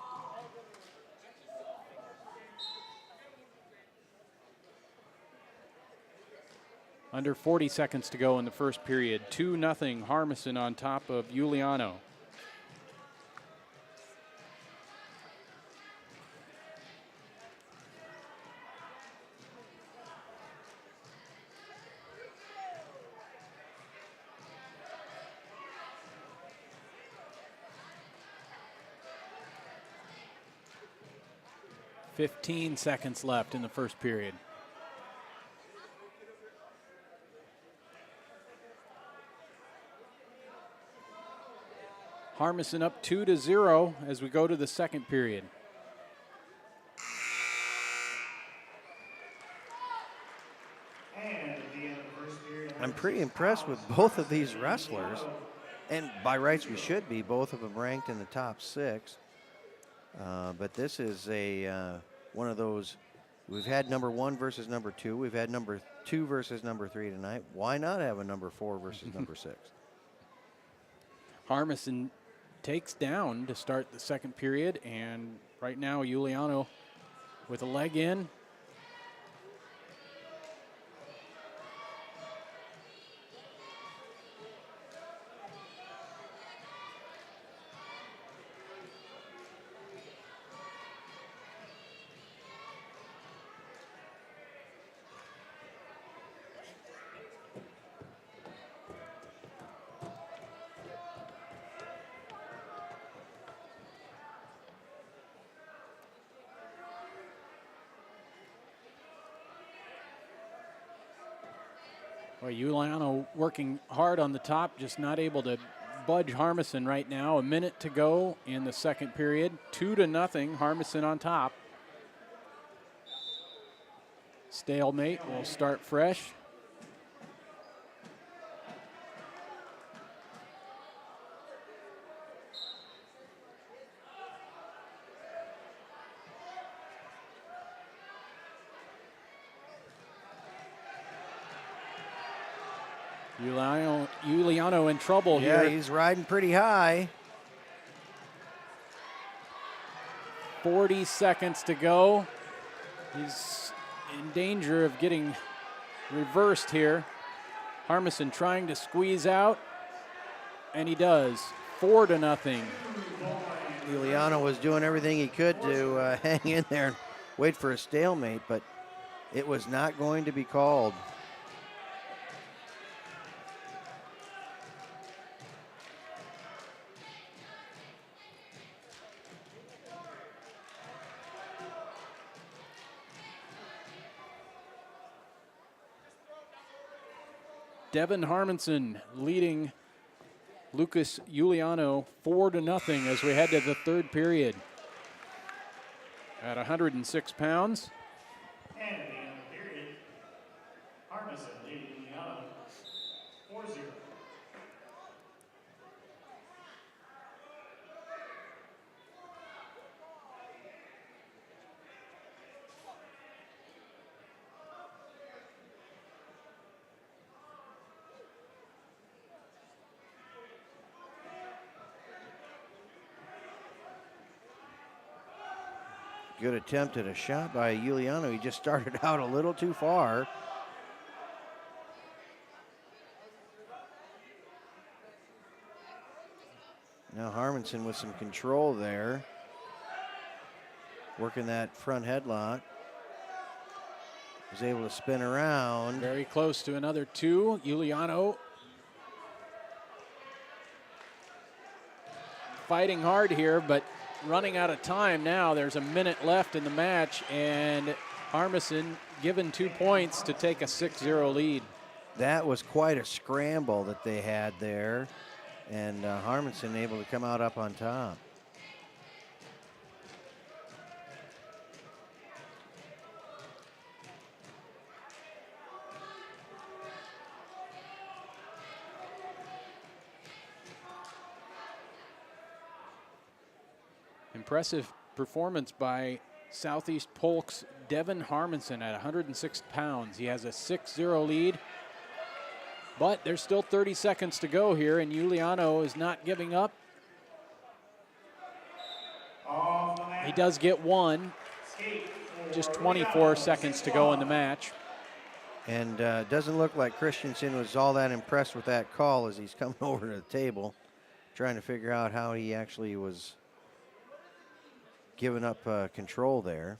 Under 40 seconds to go in the first period. 2-0 Harmison on top of Giuliano. .15 seconds left in the first period. Harmison up 2-0 as we go to the second period. I'm pretty impressed with both of these wrestlers, and by rights we should be, both of them ranked in the top 6. But this is one of those, we've had number 1 versus number 2. We've had number 2 versus number 3 tonight. Why not have a number 4 versus number 6? Harmison takes down to start the second period, and right now Giuliano with a leg in. Well, Giuliano working hard on the top, just not able to budge Harmison right now. A minute to go in the second period. 2-0, Harmison on top. Stalemate will start fresh. Giuliano in trouble here. Yeah, he's riding pretty high. 40 seconds to go. He's in danger of getting reversed here. Harmison trying to squeeze out, and he does. 4-0. Giuliano was doing everything he could to hang in there and wait for a stalemate, but it was not going to be called. Devin Harmison leading Lucas Giuliano 4-0 as we head to the third period. At 106 pounds. And at the end of the period, Harmison leading Giuliano 4-0. Good attempt at a shot by Giuliano. He just started out a little too far. Now Harmison with some control there. Working that front headlock. Was able to spin around. Very close to another 2. Giuliano fighting hard here, but running out of time now. There's a minute left in the match, and Armisen given 2 points to take a 6-0 lead. That was quite a scramble that they had there, and Harmonson able to come out up on top. Impressive performance by Southeast Polk's Devin Harmonson at 106 pounds. He has a 6-0 lead, but there's still 30 seconds to go here, and Giuliano is not giving up. He does get 1. Just 24 seconds to go in the match. And it doesn't look like Christensen was all that impressed with that call as he's coming over to the table, trying to figure out how he actually was giving up control there.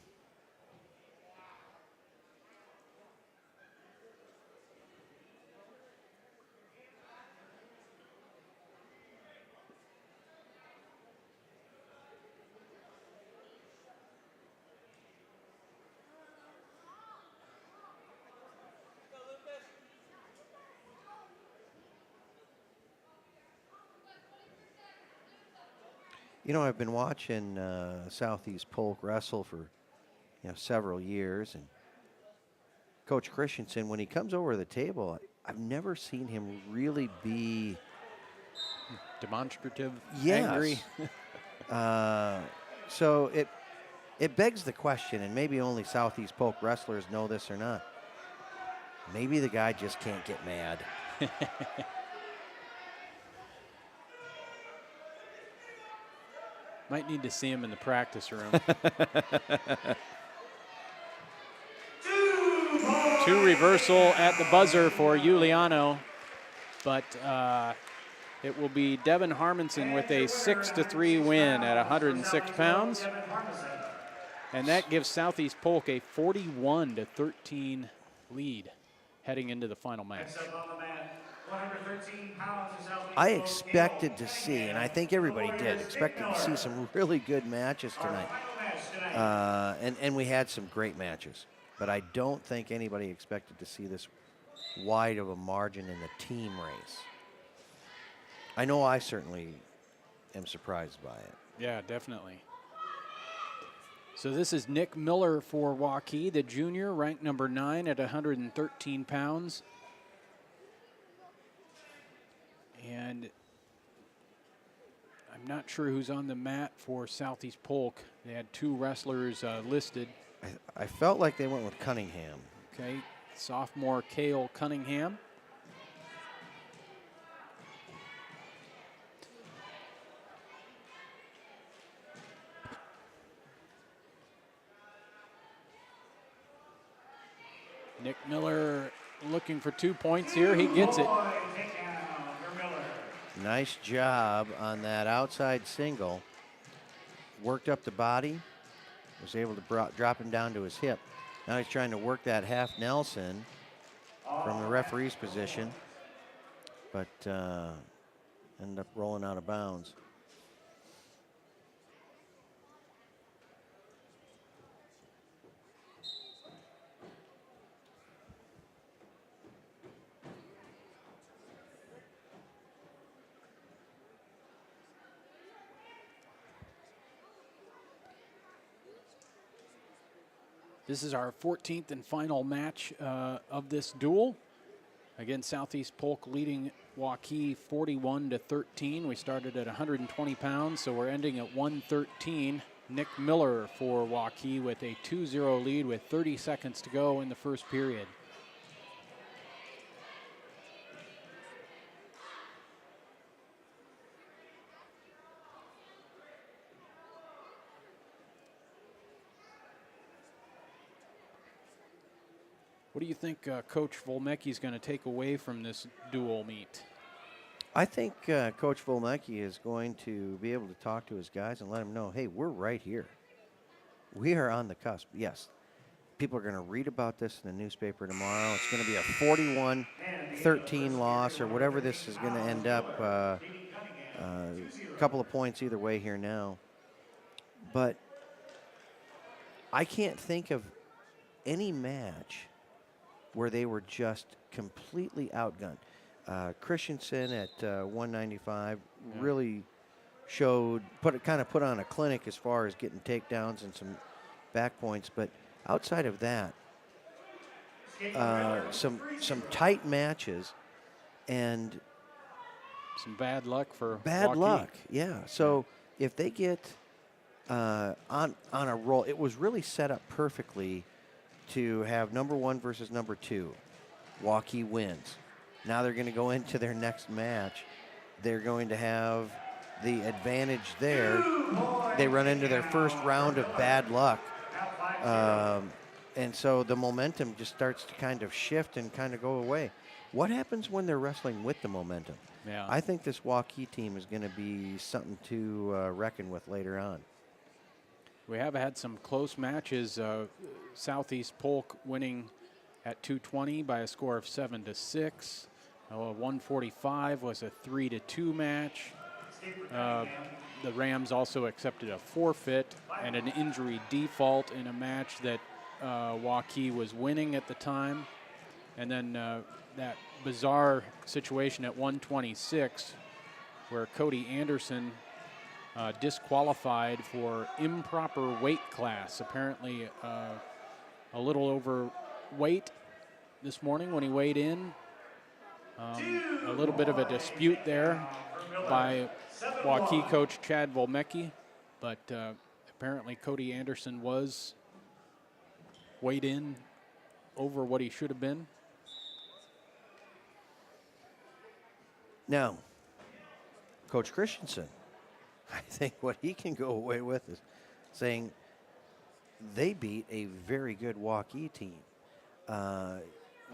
You know, I've been watching Southeast Polk wrestle for several years, and Coach Christensen, when he comes over to the table, I've never seen him really be demonstrative, yes. angry. So it begs the question, and maybe only Southeast Polk wrestlers know this or not. Maybe the guy just can't get mad. Might need to see him in the practice room. 2 reversal at the buzzer for Giuliano, but it will be Devin Harmonson with a 6-3 win at 106 pounds. And that gives Southeast Polk a 41-13 lead heading into the final match. I expected to see, and I think everybody did, expected to see some really good matches tonight. And we had some great matches. But I don't think anybody expected to see this wide of a margin in the team race. I know I certainly am surprised by it. Yeah, definitely. So this is Nick Miller for Waukee, the junior, ranked number 9 at 113 pounds. And I'm not sure who's on the mat for Southeast Polk. They had 2 wrestlers listed. I felt like they went with Cunningham. Okay, sophomore Cale Cunningham. Nick Miller looking for 2 points here. He gets it. Nice job on that outside single. Worked up the body. Was able to drop him down to his hip. Now he's trying to work that half Nelson from the referee's position, but ended up rolling out of bounds. This is our 14th and final match of this duel. Again, Southeast Polk leading Waukee 41-13. We started at 120 pounds, so we're ending at 113. Nick Miller for Waukee with a 2-0 lead with 30 seconds to go in the first period. What do you think Coach Volmecki is going to take away from this dual meet? I think Coach Volmecki is going to be able to talk to his guys and let them know, hey, we're right here. We are on the cusp. Yes, people are going to read about this in the newspaper tomorrow. It's going to be a 41-13 loss or whatever this is going to end up. A couple of points either way here now. But I can't think of any match where they were just completely outgunned. Christensen at 195 really kind of put on a clinic as far as getting takedowns and some back points. But outside of that, some tight matches and some bad luck for bad Waukee. luck. Yeah. So if they get on a roll, it was really set up perfectly to have number 1 versus number 2. Waukee wins. Now they're going to go into their next match. They're going to have the advantage there. They run into their first round of bad luck. And so the momentum just starts to kind of shift and kind of go away. What happens when they're wrestling with the momentum? Yeah. I think this Waukee team is going to be something to reckon with later on. We have had some close matches. Southeast Polk winning at 220 by a score of 7-6. 145 was a 3-2 match. The Rams also accepted a forfeit and an injury default in a match that Waukee was winning at the time. And then that bizarre situation at 126 where Cody Anderson disqualified for improper weight class. Apparently a little overweight this morning when he weighed in. A little bit of a dispute there by Waukee coach Chad Volmecki, but apparently Cody Anderson was weighed in over what he should have been. Now, Coach Christensen, I think what he can go away with is saying they beat a very good Waukee team.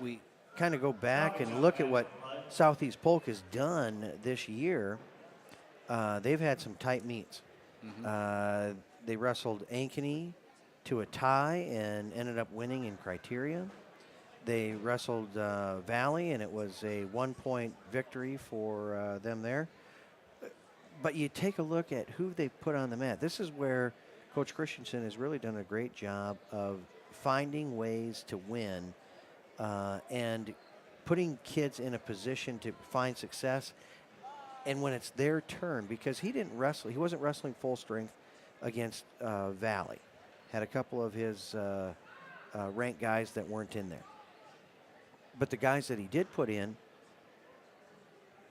We kind of go back and look at what Southeast Polk has done this year. They've had some tight meets. They wrestled Ankeny to a tie and ended up winning in criteria. They wrestled Valley, and it was a 1-point victory for them there. But you take a look at who they put on the mat. This is where Coach Christensen has really done a great job of finding ways to win and putting kids in a position to find success. And when it's their turn, because he wasn't wrestling full strength against Valley. Had a couple of his ranked guys that weren't in there. But the guys that he did put in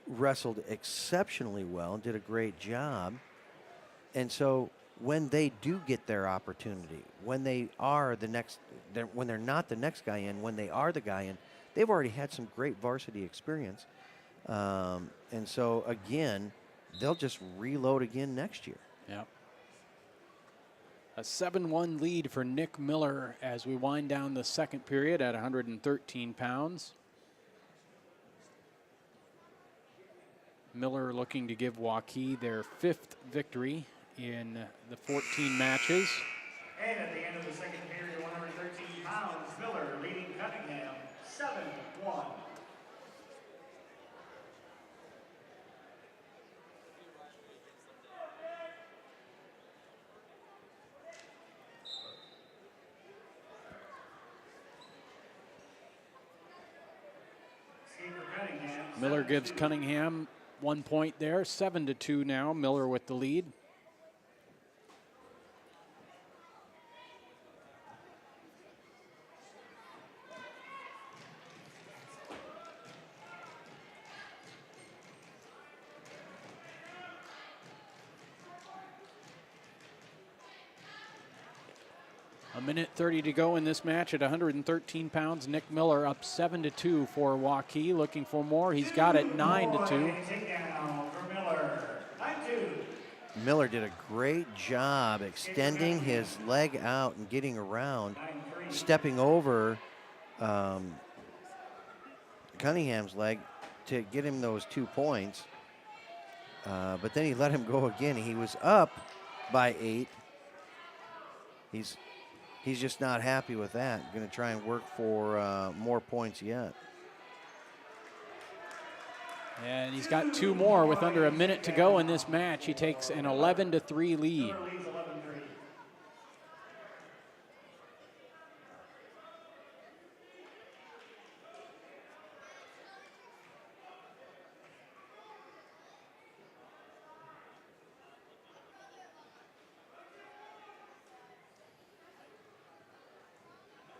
wrestled exceptionally well and did a great job. And so when they do get their opportunity, when they are when they're not the next guy in, when they are the guy in, they've already had some great varsity experience. And so, again, they'll just reload again next year. Yep. A 7-1 lead for Nick Miller as we wind down the second period at 113 pounds. Miller looking to give Waukee their 5th victory in the 14 matches. And at the end of the second period, 113 pounds, Miller leading Cunningham 7-1. Miller gives Cunningham 1 point there, 7-2 now. Miller with the lead. A minute 30 to go in this match at 113 pounds. Nick Miller up 7-2 for Waukee. Looking for more. He's got it 9-2. Miller did a great job extending his leg out and getting around, stepping over Cunningham's leg to get him those 2 points. But then he let him go again. He was up by 8. He's he's just not happy with that. Going to try and work for more points yet. And he's got 2 more with under a minute to go in this match. He takes an 11-3 lead.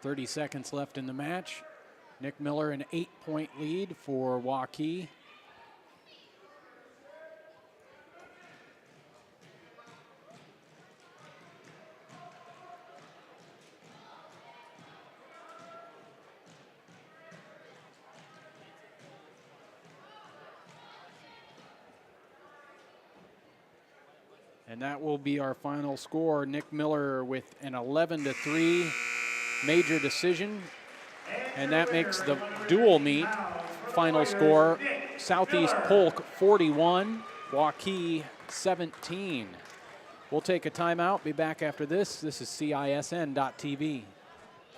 30 seconds left in the match. Nick Miller, an 8-point lead for Waukee. And that will be our final score. Nick Miller with an 11-3 major decision. And that makes the dual meet final score Southeast Polk 41, Waukee 17. We'll take a timeout, be back after this. This is CISN.TV.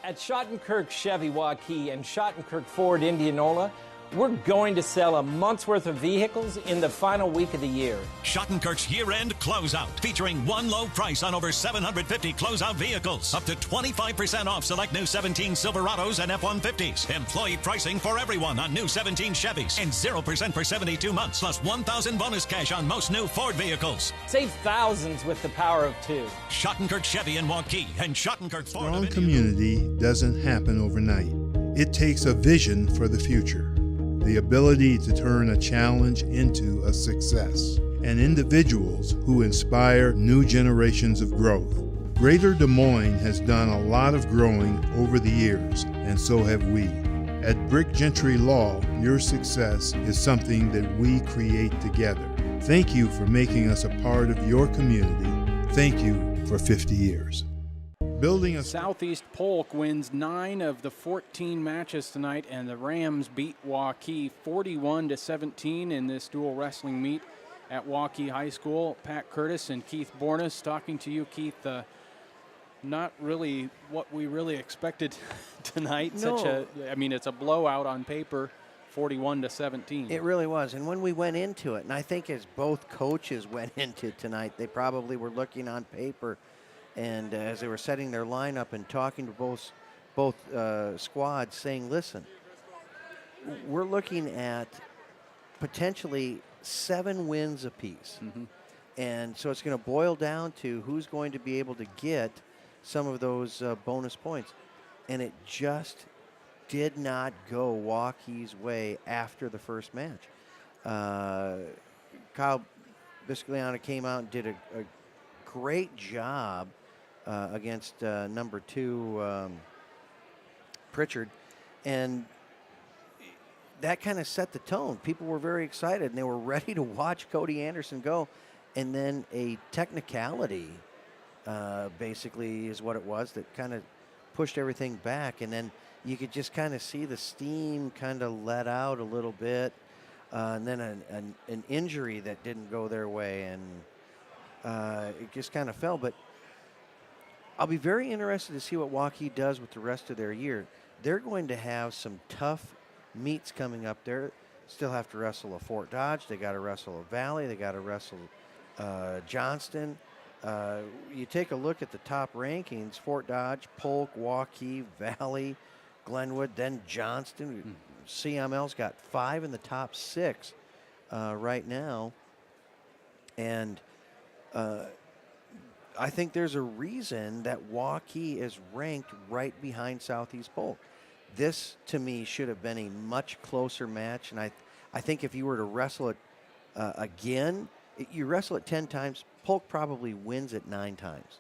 At Schottenkirk Chevy Waukee and Schottenkirk Ford Indianola, we're going to sell a month's worth of vehicles in the final week of the year. Schottenkirk's year-end closeout, featuring one low price on over 750 closeout vehicles. Up to 25% off select new 17 Silverados and F-150s. Employee pricing for everyone on new 17 Chevys. And 0% for 72 months, plus $1,000 bonus cash on most new Ford vehicles. Save thousands with the power of 2. Schottenkirk Chevy in Waukee and Schottenkirk Ford. Strong community doesn't happen overnight. It takes a vision for the future, the ability to turn a challenge into a success, and individuals who inspire new generations of growth. Greater Des Moines has done a lot of growing over the years, and so have we. At Brick Gentry Law, your success is something that we create together. Thank you for making us a part of your community. Thank you for 50 years. Building a Southeast Polk wins 9 of the 14 matches tonight, and the Rams beat Waukee 41-17 in this dual wrestling meet at Waukee High School. Pat Curtis and Keith Bornas talking to you, Keith. Not really what we really expected tonight. No. It's a blowout on paper, 41-17. It really was. And when we went into it, and I think as both coaches went into tonight, they probably were looking on paper. And as they were setting their lineup and talking to both squads, saying, listen, we're looking at potentially 7 wins apiece. Mm-hmm. And so it's going to boil down to who's going to be able to get some of those bonus points. And it just did not go Waukee's way after the first match. Kyle Biscagliano came out and did a great job against number 2 Pritchard, and that kind of set the tone. People were very excited, and they were ready to watch Cody Anderson go. And then a technicality basically is what it was that kind of pushed everything back, and then you could just kind of see the steam kind of let out a little bit, and then an injury that didn't go their way, and it just kind of fell. But I'll be very interested to see what Waukee does with the rest of their year. They're going to have some tough meets coming up there. Still have to wrestle a Fort Dodge. They got to wrestle a Valley. They got to wrestle Johnston. You take a look at the top rankings: Fort Dodge, Polk, Waukee, Valley, Glenwood, then Johnston. CML's got 5 in the top 6 right now. And I think there's a reason that Waukee is ranked right behind Southeast Polk. This, to me, should have been a much closer match. And I think if you were to wrestle it again, you wrestle it 10 times, Polk probably wins it 9 times.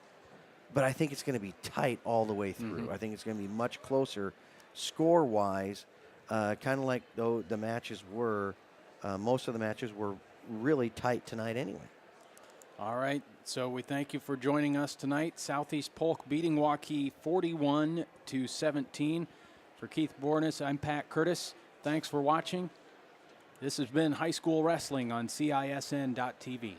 But I think it's going to be tight all the way through. Mm-hmm. I think it's going to be much closer score-wise, kind of like though the matches were. Most of the matches were really tight tonight anyway. All right, so we thank you for joining us tonight. Southeast Polk beating Waukee 41-17. For Keith Bornas, I'm Pat Curtis. Thanks for watching. This has been High School Wrestling on CISN.TV.